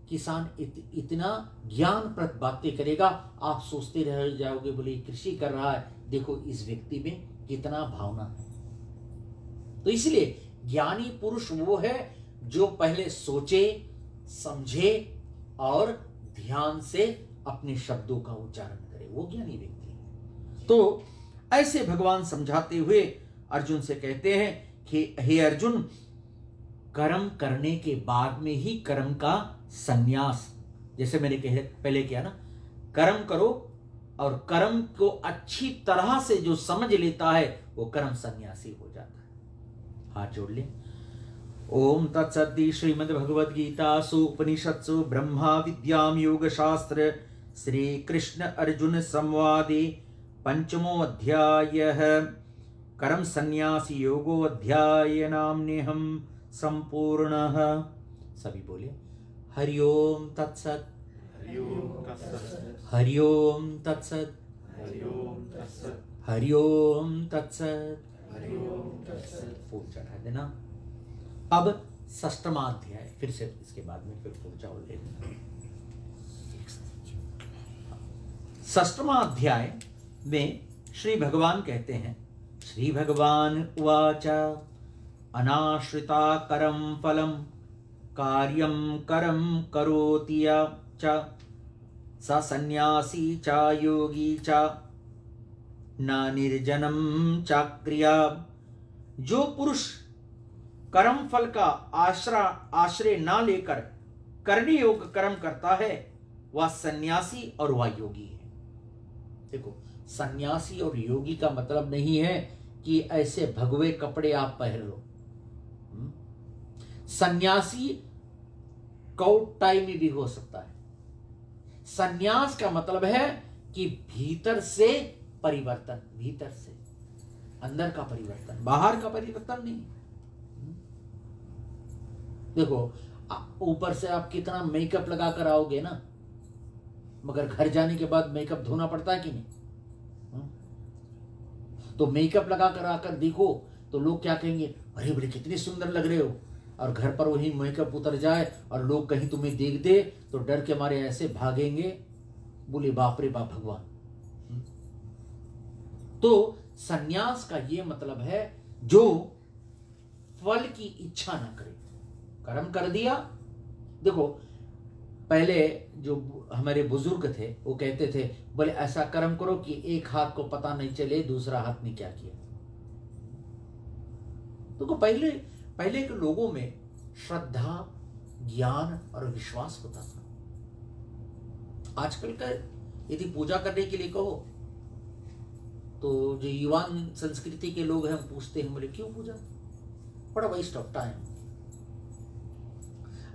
किसान इतना ज्ञानप्रद बातें करेगा, आप सोचते रह जाओगे, बोले कृषि कर रहा है, देखो इस व्यक्ति में कितना भावना है। तो इसलिए ज्ञानी पुरुष वो है जो पहले सोचे, समझे और ध्यान से अपने शब्दों का उच्चारण करे, वो ज्ञानी व्यक्ति है। तो ऐसे भगवान समझाते हुए अर्जुन से कहते हैं कि हे अर्जुन, कर्म करने के बाद में ही कर्म का संन्यास, जैसे मैंने पहले किया ना, कर्म करो और कर्म को अच्छी तरह से जो समझ लेता है वो कर्म सन्यासी हो जाता है। हाथ जोड़ ले। ओम तत्सद्धि श्रीमद् भगवद गीतासु उपनिषत्सु ब्रह्मा विद्याम योग शास्त्र श्री कृष्ण अर्जुन संवादे पंचमो अध्यायः कर्म सन्यासी योगो अध्याय नाम्नेहम संपूर्णः। सभी बोले हरि ओम तत्सत्, हरि ओम तत्सत्, हरि ओम तत्सत्, हरि ओम तत्सत्। फूल चढ़ा देना। अब षष्ठमा अध्याय, फिर से इसके बाद में फिर फूल चावल ले देना। षष्ठमा अध्याय में श्री भगवान कहते हैं, श्री भगवान उवाच अनाश्रिता करम फलम कार्यम करम करोति च स सन्यासी च योगी च न निर्जनम च क्रिया। जो पुरुष कर्म फल का आश्रय ना लेकर करने योग्य कर्म करता है वह सन्यासी और वह योगी है। देखो, सन्यासी और योगी का मतलब नहीं है कि ऐसे भगवे कपड़े आप पहन लो। सन्यासी कोट टाई में भी हो सकता है। सन्यास का मतलब है कि भीतर से परिवर्तन, भीतर से अंदर का परिवर्तन, बाहर का परिवर्तन नहीं। देखो, ऊपर से आप कितना मेकअप लगा कर आओगे ना, मगर घर जाने के बाद मेकअप धोना पड़ता है कि नहीं? तो मेकअप लगा कर आकर देखो तो लोग क्या कहेंगे, अरे बड़े कितने सुंदर लग रहे हो। और घर पर वही मेकअप उतर जाए और लोग कहीं तुम्हें देख दे तो डर के मारे ऐसे भागेंगे, बोले बाप रे बाप भगवान। तो सन्यास का ये मतलब है जो फल की इच्छा ना करे, कर्म कर दिया। देखो, पहले जो हमारे बुजुर्ग थे वो कहते थे, बोले ऐसा कर्म करो कि एक हाथ को पता नहीं चले दूसरा हाथ ने क्या किया। तो पहले पहले के लोगों में श्रद्धा, ज्ञान और विश्वास होता था। आजकल का यदि पूजा करने के लिए कहो तो जो युवान संस्कृति के लोग हैं पूछते हैं, बोले क्यों पूजा, बड़ा वेस्ट ऑफ टाइम।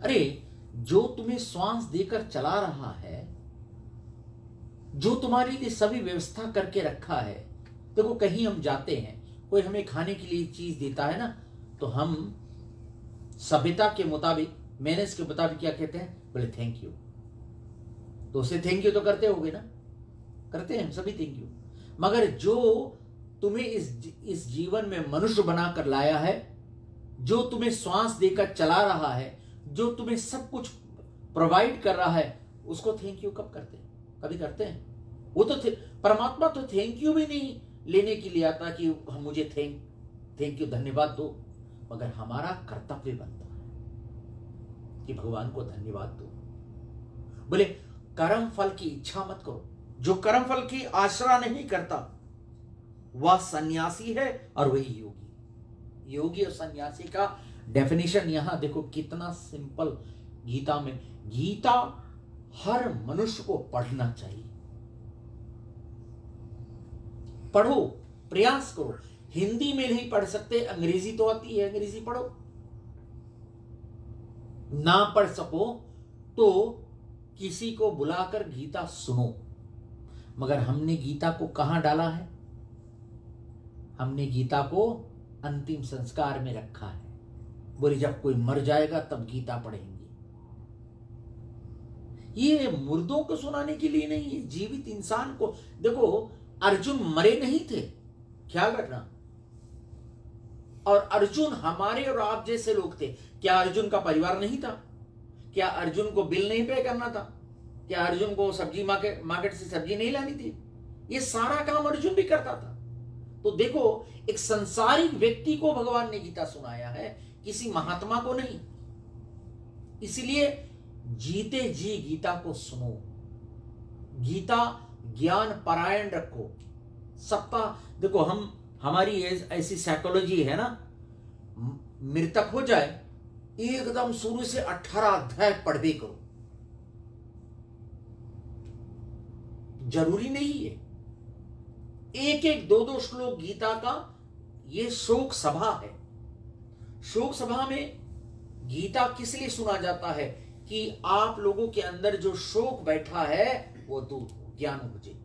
अरे जो तुम्हें श्वास देकर चला रहा है, जो तुम्हारे लिए सभी व्यवस्था करके रखा है, देखो कहीं हम जाते हैं, कोई हमें खाने के लिए चीज देता है ना, तो हम सभ्यता के मुताबिक, मैनर्स के मुताबिक क्या कहते हैं, बोले थैंक यू। तो उसे थैंक यू तो करते होगे ना, करते हैं हम सभी थैंक यू। मगर जो तुम्हें इस जीवन में मनुष्य बनाकर लाया है, जो तुम्हें श्वास देकर चला रहा है, जो तुम्हें सब कुछ प्रोवाइड कर रहा है, उसको थैंक यू कब करते हैं? कभी करते हैं? वो तो परमात्मा तो थैंक यू भी नहीं लेने के लिए आता कि मुझे थैंक यू धन्यवाद दो, मगर हमारा कर्तव्य बनता है कि भगवान को धन्यवाद दो। बोले कर्म फल की इच्छा मत करो। जो कर्म फल की आशा नहीं करता वह सन्यासी है और वही योगी। योगी और सन्यासी का डेफिनेशन यहां देखो कितना सिंपल गीता में। गीता हर मनुष्य को पढ़ना चाहिए। पढ़ो, प्रयास करो। हिंदी में नहीं पढ़ सकते, अंग्रेजी तो आती है, अंग्रेजी पढ़ो। ना पढ़ सको तो किसी को बुलाकर गीता सुनो। मगर हमने गीता को कहां डाला है? हमने गीता को अंतिम संस्कार में रखा है। बोले जब कोई मर जाएगा तब गीता पढ़ेंगे। ये मुर्दों को सुनाने के लिए नहीं है, जीवित इंसान को। देखो अर्जुन मरे नहीं थे, ख्याल रखना। और अर्जुन हमारे और आप जैसे लोग थे। क्या अर्जुन का परिवार नहीं था? क्या अर्जुन को बिल नहीं पे करना था? क्या अर्जुन को सब्जी मार्केट से सब्जी नहीं लानी थी? ये सारा काम अर्जुन भी करता था। तो देखो एक संसारिक व्यक्ति को भगवान ने गीता सुनाया है, किसी महात्मा को नहीं। इसलिए जीते जी गीता को सुनो। गीता ज्ञान परायण रखो। सप्ताह देखो हमारी ऐसी साइकोलॉजी है ना, मृतक हो जाए एकदम शुरू से 18 अध्याय पढ़वे करो। जरूरी नहीं है एक एक दो श्लोक गीता का। ये शोक सभा है। शोक सभा में गीता किस लिए सुना जाता है? कि आप लोगों के अंदर जो शोक बैठा है वो दूर हो, ज्ञान उपजे।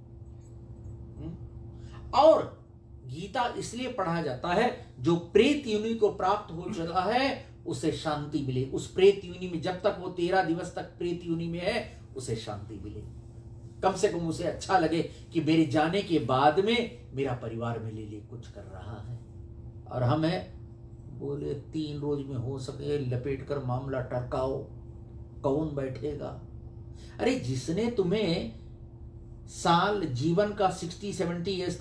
और गीता इसलिए पढ़ा जाता है जो प्रेत योनि को प्राप्त हो चला है उसे शांति मिले। उस प्रेत योनि में जब तक वो 13 दिवस तक प्रेत योनि में है उसे शांति मिले। कम से कम उसे अच्छा लगे कि मेरे जाने के बाद में मेरा परिवार मेरे लिए कुछ कर रहा है। और हमें बोले 3 रोज में हो सके लपेट कर मामला टरकाओ, कौन बैठेगा? अरे जिसने तुम्हें साल जीवन का 60-70 ईयर्स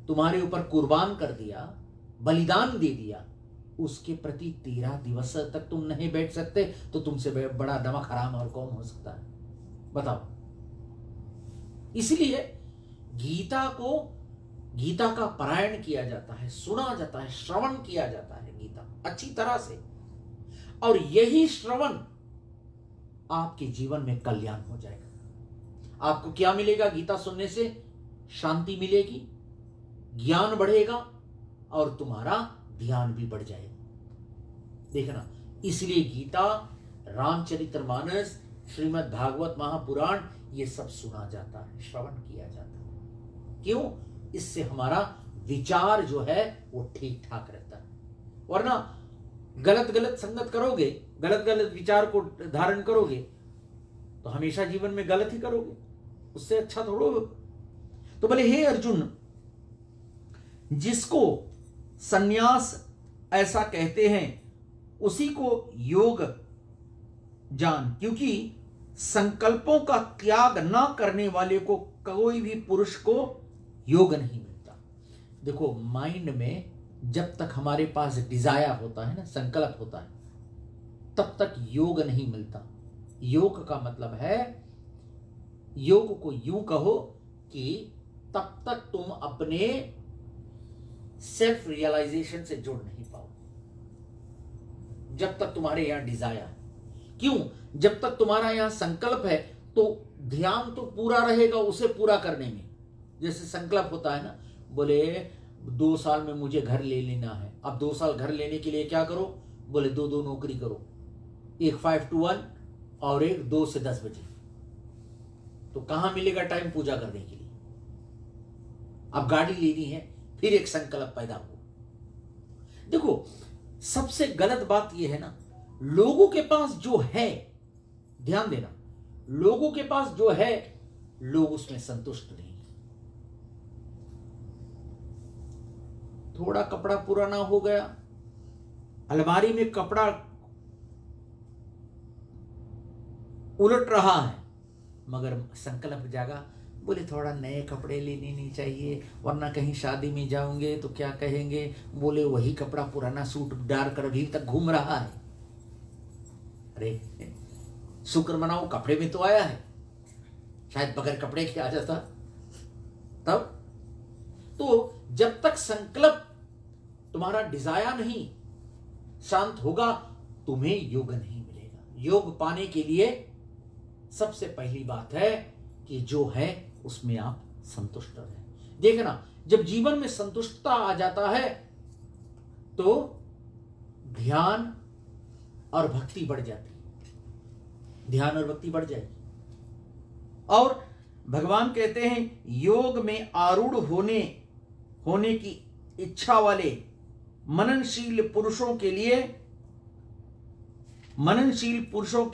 तुम्हारे ऊपर कुर्बान कर दिया, बलिदान दे दिया, उसके प्रति 13 दिवस तक तुम नहीं बैठ सकते तो तुमसे बड़ा नमक हराम और कौन हो सकता है? बताओ। इसलिए गीता का पारायण किया जाता है, सुना जाता है, श्रवण किया जाता है गीता अच्छी तरह से। और यही श्रवण आपके जीवन में कल्याण हो जाएगा। आपको क्या मिलेगा गीता सुनने से? शांति मिलेगी, ज्ञान बढ़ेगा और तुम्हारा ध्यान भी बढ़ जाएगा। देखना, इसलिए गीता, रामचरितमानस, श्रीमद् भागवत महापुराण ये सब सुना जाता है, श्रवण किया जाता है। क्यों? इससे हमारा विचार जो है वो ठीक ठाक रहता है। वरना गलत संगत करोगे, गलत विचार को धारण करोगे तो हमेशा जीवन में गलत ही करोगे, उससे अच्छा थोड़ा। तो बोले हे अर्जुन, जिसको सन्यास ऐसा कहते हैं उसी को योग जान, क्योंकि संकल्पों का त्याग ना करने वाले को कोई भी पुरुष को योग नहीं मिलता। देखो माइंड में जब तक हमारे पास डिजायर होता है ना, संकल्प होता है, तब तक योग नहीं मिलता। योग का मतलब है, योग को यूं कहो कि तब तक तुम अपने सेल्फ रियलाइजेशन से जुड़ नहीं पाओ। जब तक तुम्हारे यहाँ डिजायर। क्यों? जब तक तुम्हारा यहाँ संकल्प है तो ध्यान तो पूरा रहेगा उसे पूरा करने में। जैसे संकल्प होता है ना, बोले 2 साल में मुझे घर ले लेना है। अब 2 साल घर लेने के लिए क्या करो? बोले 2 नौकरी करो, एक 5 to 1 और एक 2 से 10 बजे। तो कहां मिलेगा टाइम पूजा करने के लिए? अब गाड़ी लेनी है, फिर एक संकल्प पैदा हो। देखो सबसे गलत बात यह है ना, लोगों के पास जो है, ध्यान देना, लोगों के पास जो है लोग उसमें संतुष्ट नहीं। थोड़ा कपड़ा पुराना हो गया, अलमारी में कपड़ा उलट रहा है, मगर संकल्प जागा, बोले थोड़ा नए कपड़े लेने नहीं चाहिए, वरना कहीं शादी में जाओगे तो क्या कहेंगे, बोले वही कपड़ा पुराना सूट डाल कर अभी तक घूम रहा है। अरे शुक्र मनाओ कपड़े में तो आया है, शायद बगैर कपड़े के आ जाता तब। तो जब तक संकल्प तुम्हारा डिजायर नहीं शांत होगा, तुम्हें योग नहीं मिलेगा। योग पाने के लिए सबसे पहली बात है कि जो है उसमें आप संतुष्ट रहें। देखना, जब जीवन में संतुष्टता आ जाता है तो ध्यान और भक्ति बढ़ जाती है, ध्यान और भक्ति बढ़ जाएगी। और भगवान कहते हैं योग में आरूढ़ होने की इच्छा वाले मननशील पुरुषों के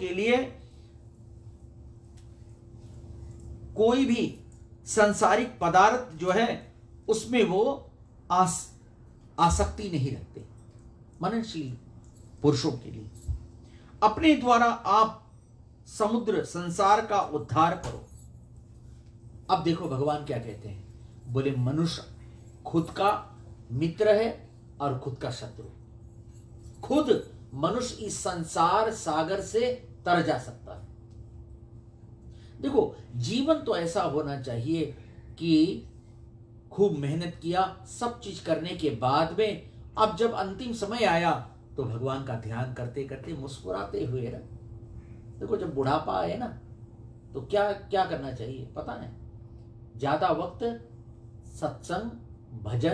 लिए कोई भी सांसारिक पदार्थ जो है उसमें वो आसक्ति नहीं रखते। मननशील पुरुषों के लिए अपने द्वारा आप समुद्र संसार का उद्धार करो। अब देखो भगवान क्या कहते हैं, बोले मनुष्य खुद का मित्र है और खुद का शत्रु। खुद मनुष्य इस संसार सागर से तर जा सकता है। देखो जीवन तो ऐसा होना चाहिए कि खूब मेहनत किया, सब चीज करने के बाद में अब जब अंतिम समय आया तो भगवान का ध्यान करते करते मुस्कुराते हुए रहे। देखो जब बुढ़ापा आए ना तो क्या क्या करना चाहिए पता है? ज्यादा वक्त सत्संग, भजन,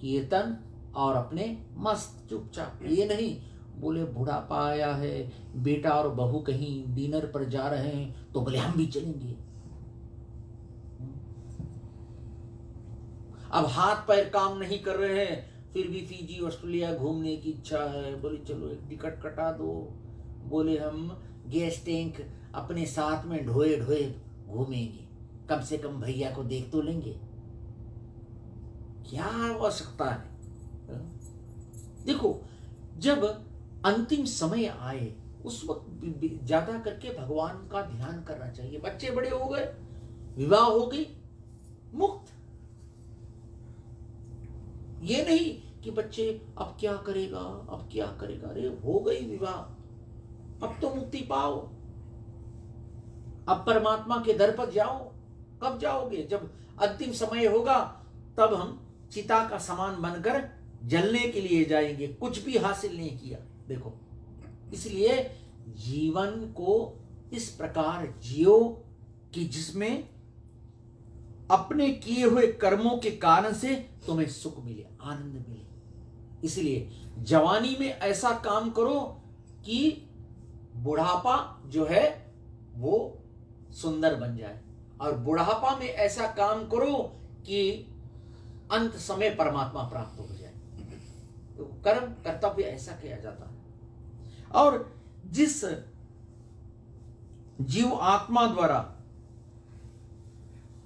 कीर्तन और अपने मस्त चुपचाप। ये नहीं बोले बुढ़ापा आया है, बेटा और बहू कहीं डिनर पर जा रहे हैं तो बोले हम भी चलेंगे। अब हाथ पैर काम नहीं कर रहे हैं, फिर भी फिजी ऑस्ट्रेलिया घूमने की इच्छा है, बोले चलो एक टिकट कटा दो। बोले हम गैस टैंक अपने साथ में ढोए ढोए घूमेंगे, कम से कम भैया को देख तो लेंगे। क्या आवश्यकता है? देखो जब अंतिम समय आए उस वक्त ज्यादा करके भगवान का ध्यान करना चाहिए। बच्चे बड़े हो गए, विवाह हो गई, मुक्त। ये नहीं कि बच्चे अब क्या करेगा, अब क्या करेगा। अरे हो गई विवाह, अब तो मुक्ति पाओ, अब परमात्मा के दर पर जाओ। कब जाओगे? जब अंतिम समय होगा तब हम चिता का समान बनकर जलने के लिए जाएंगे, कुछ भी हासिल नहीं किया। देखो इसलिए जीवन को इस प्रकार जियो कि जिसमें अपने किए हुए कर्मों के कारण से तुम्हें सुख मिले, आनंद मिले। इसलिए जवानी में ऐसा काम करो कि बुढ़ापा जो है वो सुंदर बन जाए, और बुढ़ापा में ऐसा काम करो कि अंत समय परमात्मा प्राप्त हो जाए। तो कर्म कर्तव्य ऐसा किया जाता है। और जिस जीव आत्मा द्वारा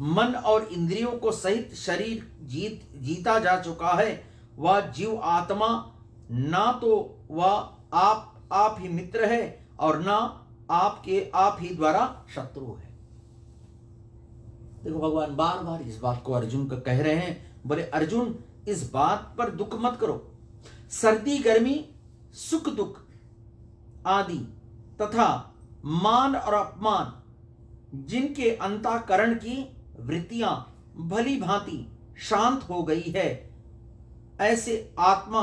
मन और इंद्रियों को सहित शरीर जीता जा चुका है, वह जीव आत्मा ना तो वह आप ही मित्र है और ना आप ही द्वारा शत्रु है। देखो भगवान बार बार इस बात को अर्जुन को कह रहे हैं, बोले अर्जुन इस बात पर दुख मत करो। सर्दी गर्मी, सुख दुख आदि तथा मान और अपमान जिनके अंतःकरण की वृत्तियां भली भांति शांत हो गई है, ऐसे आत्मा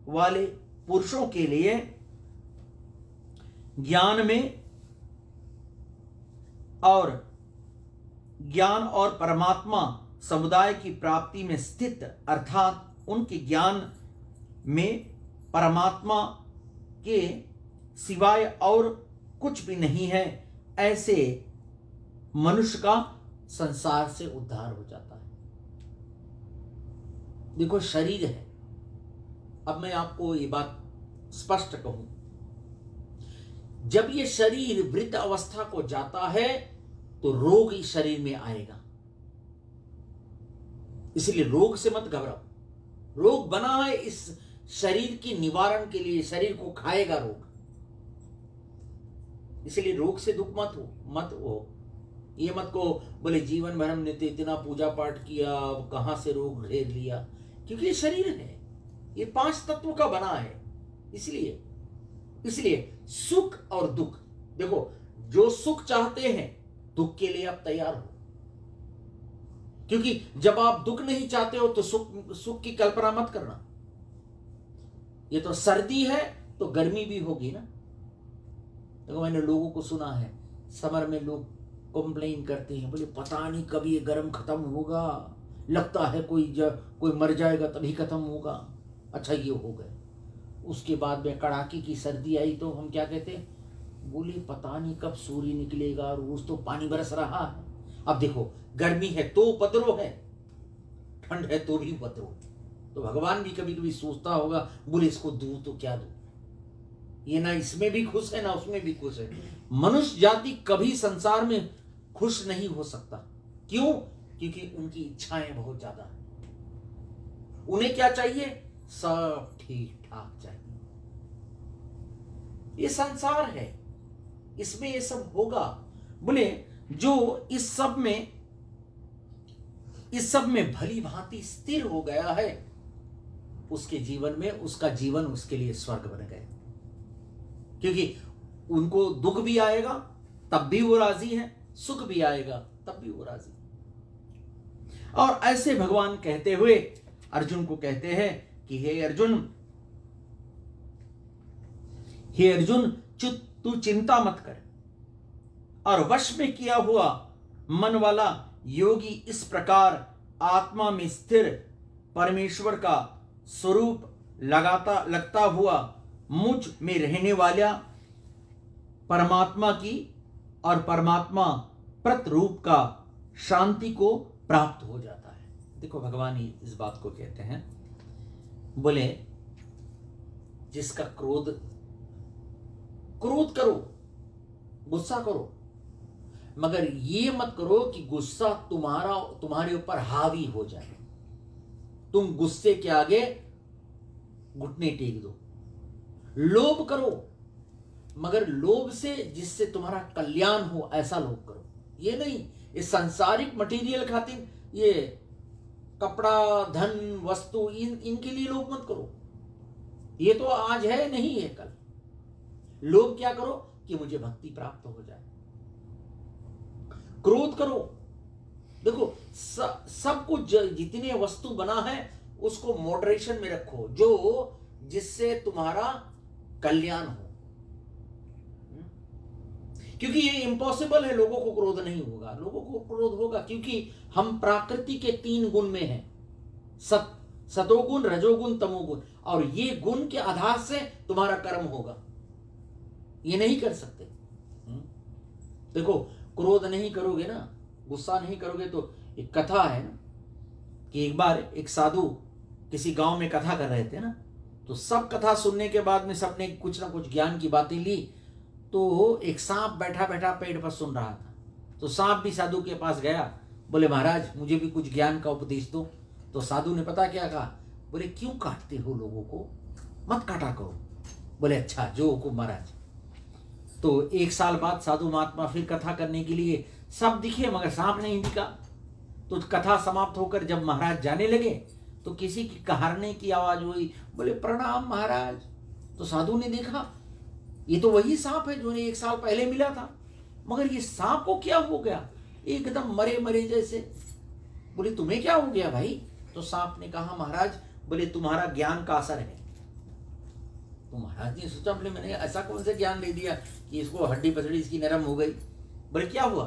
वाले पुरुषों के लिए ज्ञान में और ज्ञान और परमात्मा समुदाय की प्राप्ति में स्थित, अर्थात उनके ज्ञान में परमात्मा के सिवाय और कुछ भी नहीं है, ऐसे मनुष्य का संसार से उद्धार हो जाता है। देखो, शरीर है, अब मैं आपको ये बात स्पष्ट कहूं, जब ये शरीर वृद्ध अवस्था को जाता है तो रोग इस शरीर में आएगा। इसलिए रोग से मत घबराओ। रोग बना है इस शरीर की निवारण के लिए, शरीर को खाएगा रोग। इसलिए रोग से दुख मत हो। ये मत को बोले जीवन भर हमने तो इतना पूजा पाठ किया, अब कहां से रोग घेर लिया, क्योंकि ये शरीर है, ये 5 तत्वों का बना है। इसलिए सुख और दुख, देखो, जो सुख चाहते हैं दुख के लिए आप तैयार हो, क्योंकि जब आप दुख नहीं चाहते हो तो सुख की कल्पना मत करना। ये तो सर्दी है तो गर्मी भी होगी ना। देखो, मैंने लोगों को सुना है, समर में लोग कंप्लेन करते हैं, बोले पता नहीं कब ये गर्म खत्म होगा, लगता है कोई मर जाएगा तभी खत्म होगा। अच्छा, ये हो गए, उसके बाद में कड़ाके की सर्दी आई तो हम क्या कहते हैं, बोले पता नहीं कब सूर्य निकलेगा, रोज तो पानी बरस रहा है। अब देखो, गर्मी है तो उपद्रव है, ठंड है तो भी उपद्रव। तो भगवान भी कभी कभी सोचता होगा, बोले इसको दूं तो क्या दूं, ये ना इसमें भी खुश है ना उसमें भी खुश है। मनुष्य जाति कभी संसार में खुश नहीं हो सकता। क्यों? क्योंकि उनकी इच्छाएं बहुत ज्यादा है। उन्हें क्या चाहिए? सब ठीक ठाक चाहिए। ये संसार है, इसमें ये सब होगा। बोले जो इस सब में भली भांति स्थिर हो गया है, उसके जीवन में उसका जीवन उसके लिए स्वर्ग बन गया। क्योंकि उनको दुख भी आएगा तब भी वो राजी है, सुख भी आएगा तब भी वो राजी। और ऐसे भगवान कहते हुए अर्जुन को कहते हैं कि हे अर्जुन तू चिंता मत कर, और वश में किया हुआ मन वाला योगी इस प्रकार आत्मा में स्थिर परमेश्वर का स्वरूप लगता हुआ मुझ में रहने वाला परमात्मा की और परमात्मा प्रतिरूप का शांति को प्राप्त हो जाता है। देखो, भगवान ही इस बात को कहते हैं, बोले जिसका क्रोध करो, गुस्सा करो, मगर ये मत करो कि गुस्सा तुम्हारे ऊपर हावी हो जाए। तुम गुस्से के आगे घुटने टेक दो। लोभ करो, मगर लोभ से जिससे तुम्हारा कल्याण हो ऐसा लोभ करो। ये नहीं इस सांसारिक मटेरियल खातिर, ये कपड़ा, धन, वस्तु, इनके लिए लोभ मत करो। ये तो आज है, नहीं है कल। लोभ क्या करो कि मुझे भक्ति प्राप्त हो जाए। क्रोध करो, देखो सब कुछ जितने वस्तु बना है उसको मॉडरेशन में रखो, जो जिससे तुम्हारा कल्याण हो। क्योंकि ये इम्पॉसिबल है, लोगों को क्रोध नहीं होगा। लोगों को क्रोध होगा क्योंकि हम प्रकृति के 3 गुण में हैं, सतोगुण, रजोगुण, तमोगुण, और ये गुण के आधार से तुम्हारा कर्म होगा। ये नहीं कर सकते। देखो, क्रोध नहीं करोगे ना, गुस्सा नहीं करोगे, तो एक कथा है ना कि एक बार एक साधु किसी गांव में कथा कर रहे थे ना, तो सब कथा सुनने के बाद में सबने कुछ ना कुछ ज्ञान की बातें ली। तो एक सांप बैठा बैठा पेड़ पर सुन रहा था, तो सांप भी साधु के पास गया, बोले महाराज मुझे भी कुछ ज्ञान का उपदेश दो। तो साधु ने पता क्या कहा, बोले क्यों काटते हो लोगों को, मत काटा करो। बोले अच्छा, जो हुकुम महाराज। तो 1 साल बाद साधु महात्मा फिर कथा करने के लिए सब दिखे मगर सांप नहीं दिखा। तो कथा समाप्त होकर जब महाराज जाने लगे तो किसी की कहारने की आवाज हुई, बोले प्रणाम महाराज। तो साधु ने देखा ये तो वही सांप है जो 1 साल पहले मिला था, मगर ये सांप को क्या हो गया, एकदम मरे मरे जैसे। बोले तुम्हें क्या हो गया भाई? तो सांप ने कहा महाराज, बोले तुम्हारा ज्ञान का असर है। तो महाराज ने सोचा बोले मैंने ऐसा कौन सा ज्ञान दे दिया कि इसको हड्डी पसड़ी इसकी नरम हो गई। बोले क्या हुआ?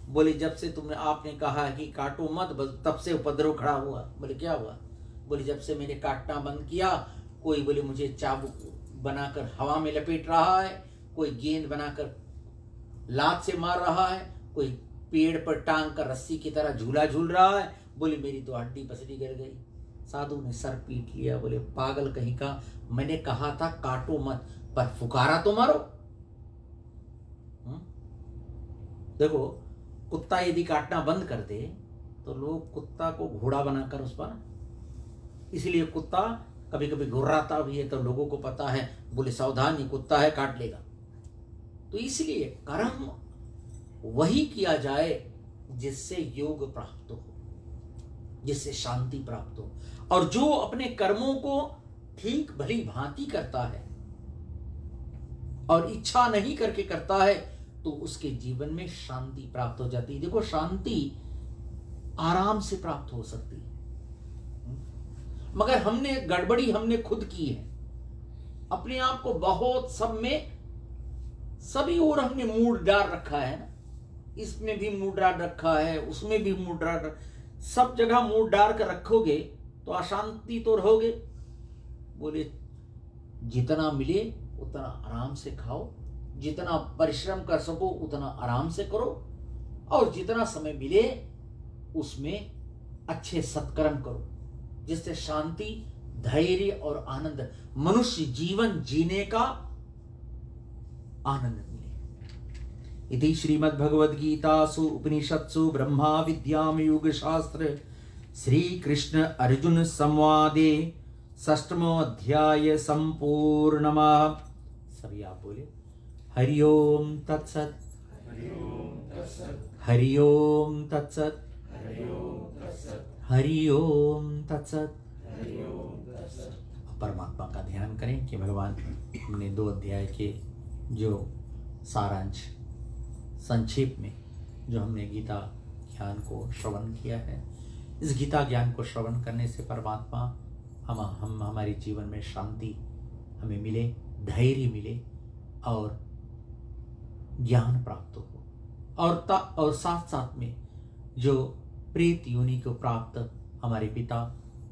बोले जब से तुमने आपने कहा कि काटो मत, बस तब से उपद्रव खड़ा हुआ। बोले क्या हुआ? बोले जब से मैंने काटना बंद किया, कोई बोले मुझे चाबुक बनाकर हवा में लपेट रहा है, कोई गेंद बनाकर लात से मार रहा है, कोई पेड़ पर टांग कर रस्सी की तरह झूला झूल रहा है। बोले मेरी तो हड्डी पसली गिर गई। साधु ने सर पीट लिया, बोले पागल कहीं का, मैंने कहा था काटो मत, पर फुकारा तो मारो। देखो कुत्ता यदि काटना बंद कर दे तो लोग कुत्ता को घोड़ा बनाकर उस पर, इसलिए कुत्ता कभी कभी घुर्राता भी है तो लोगों को पता है, बोले सावधान ये कुत्ता है काट लेगा। तो इसलिए कर्म वही किया जाए जिससे योग प्राप्त हो, जिससे शांति प्राप्त हो। और जो अपने कर्मों को ठीक भली भांति करता है और इच्छा नहीं करके करता है तो उसके जीवन में शांति प्राप्त हो जाती है। देखो शांति आराम से प्राप्त हो सकती है, मगर हमने गड़बड़ी हमने खुद की है। अपने आप को बहुत सब में सभी ओर हमने मूड डाल रखा है ना, इसमें भी मूड डाल रखा है, उसमें भी मूड डाल, सब जगह मूड डाल कर रखोगे तो अशांति तो रहोगे। बोले जितना मिले उतना आराम से खाओ, जितना परिश्रम कर सको उतना आराम से करो, और जितना समय मिले उसमें अच्छे सत्कर्म करो, जिससे शांति, धैर्य और आनंद, मनुष्य जीवन जीने का आनंद मिले। इति श्रीमद् भगवद गीतासु उपनिषत्सु ब्रह्मा विद्याम योग शास्त्र श्री कृष्ण अर्जुन संवादे 6वां अध्याय संपूर्णमः। सभी आप बोले हरि ओम तत्सत, हरि ओम तत्सत, हरि ओम तत्सत। परमात्मा का ध्यान करें कि भगवान, हमने 2 अध्याय के जो सारांश संक्षेप में जो हमने गीता ज्ञान को श्रवण किया है, इस गीता ज्ञान को श्रवण करने से परमात्मा हम हमारे जीवन में शांति हमें मिले, धैर्य मिले और ज्ञान प्राप्त हो। और साथ साथ में जो प्रेत योनि को प्राप्त हमारे पिता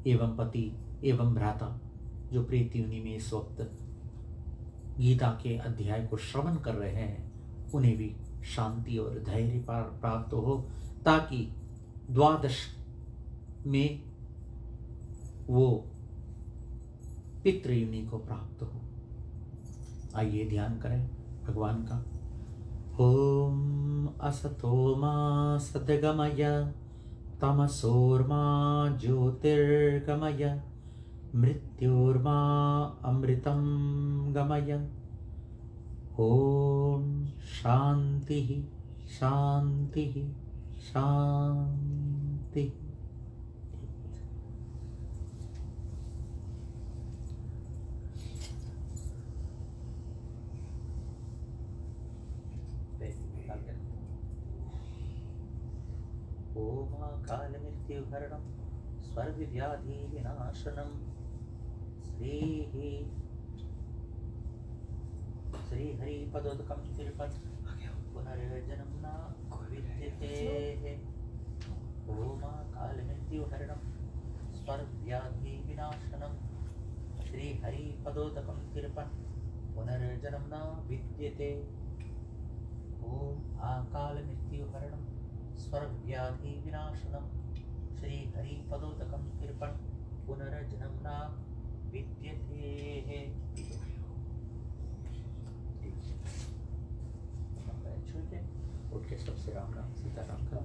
एवं पति एवं भ्राता जो प्रेत योनि में इस वक्त गीता के अध्याय को श्रवण कर रहे हैं, उन्हें भी शांति और धैर्य प्राप्त हो, ताकि 12 में वो पितृ योनि को प्राप्त हो। आइए ध्यान करें भगवान का। ओम असतो मा सद्गमय तमसोर्मा ज्योतिर्गमय मृत्योर्मा अमृतं गमय। ओम शांति शांति शांति। ओम काल मृत्यु हरणं स्वर्ग व्याधि विनाशनं श्री हरि पदोदकं तिरुपत पुनर्जन्म न विद्यते। ओम काल मृत्यु हरणं स्वर्ग व्याधि विनाशनं श्री हरि पदोदकं तिरुपत पुनर्जन्म न विद्यते। ओम आकाल मृत्यु हरणं स्वर्ग व्याधि विनाशनं श्री हरि पदोदकं तिरुपत पुनर्जन्म न विद्यते। उठ के सबसे राम राम सीता राम का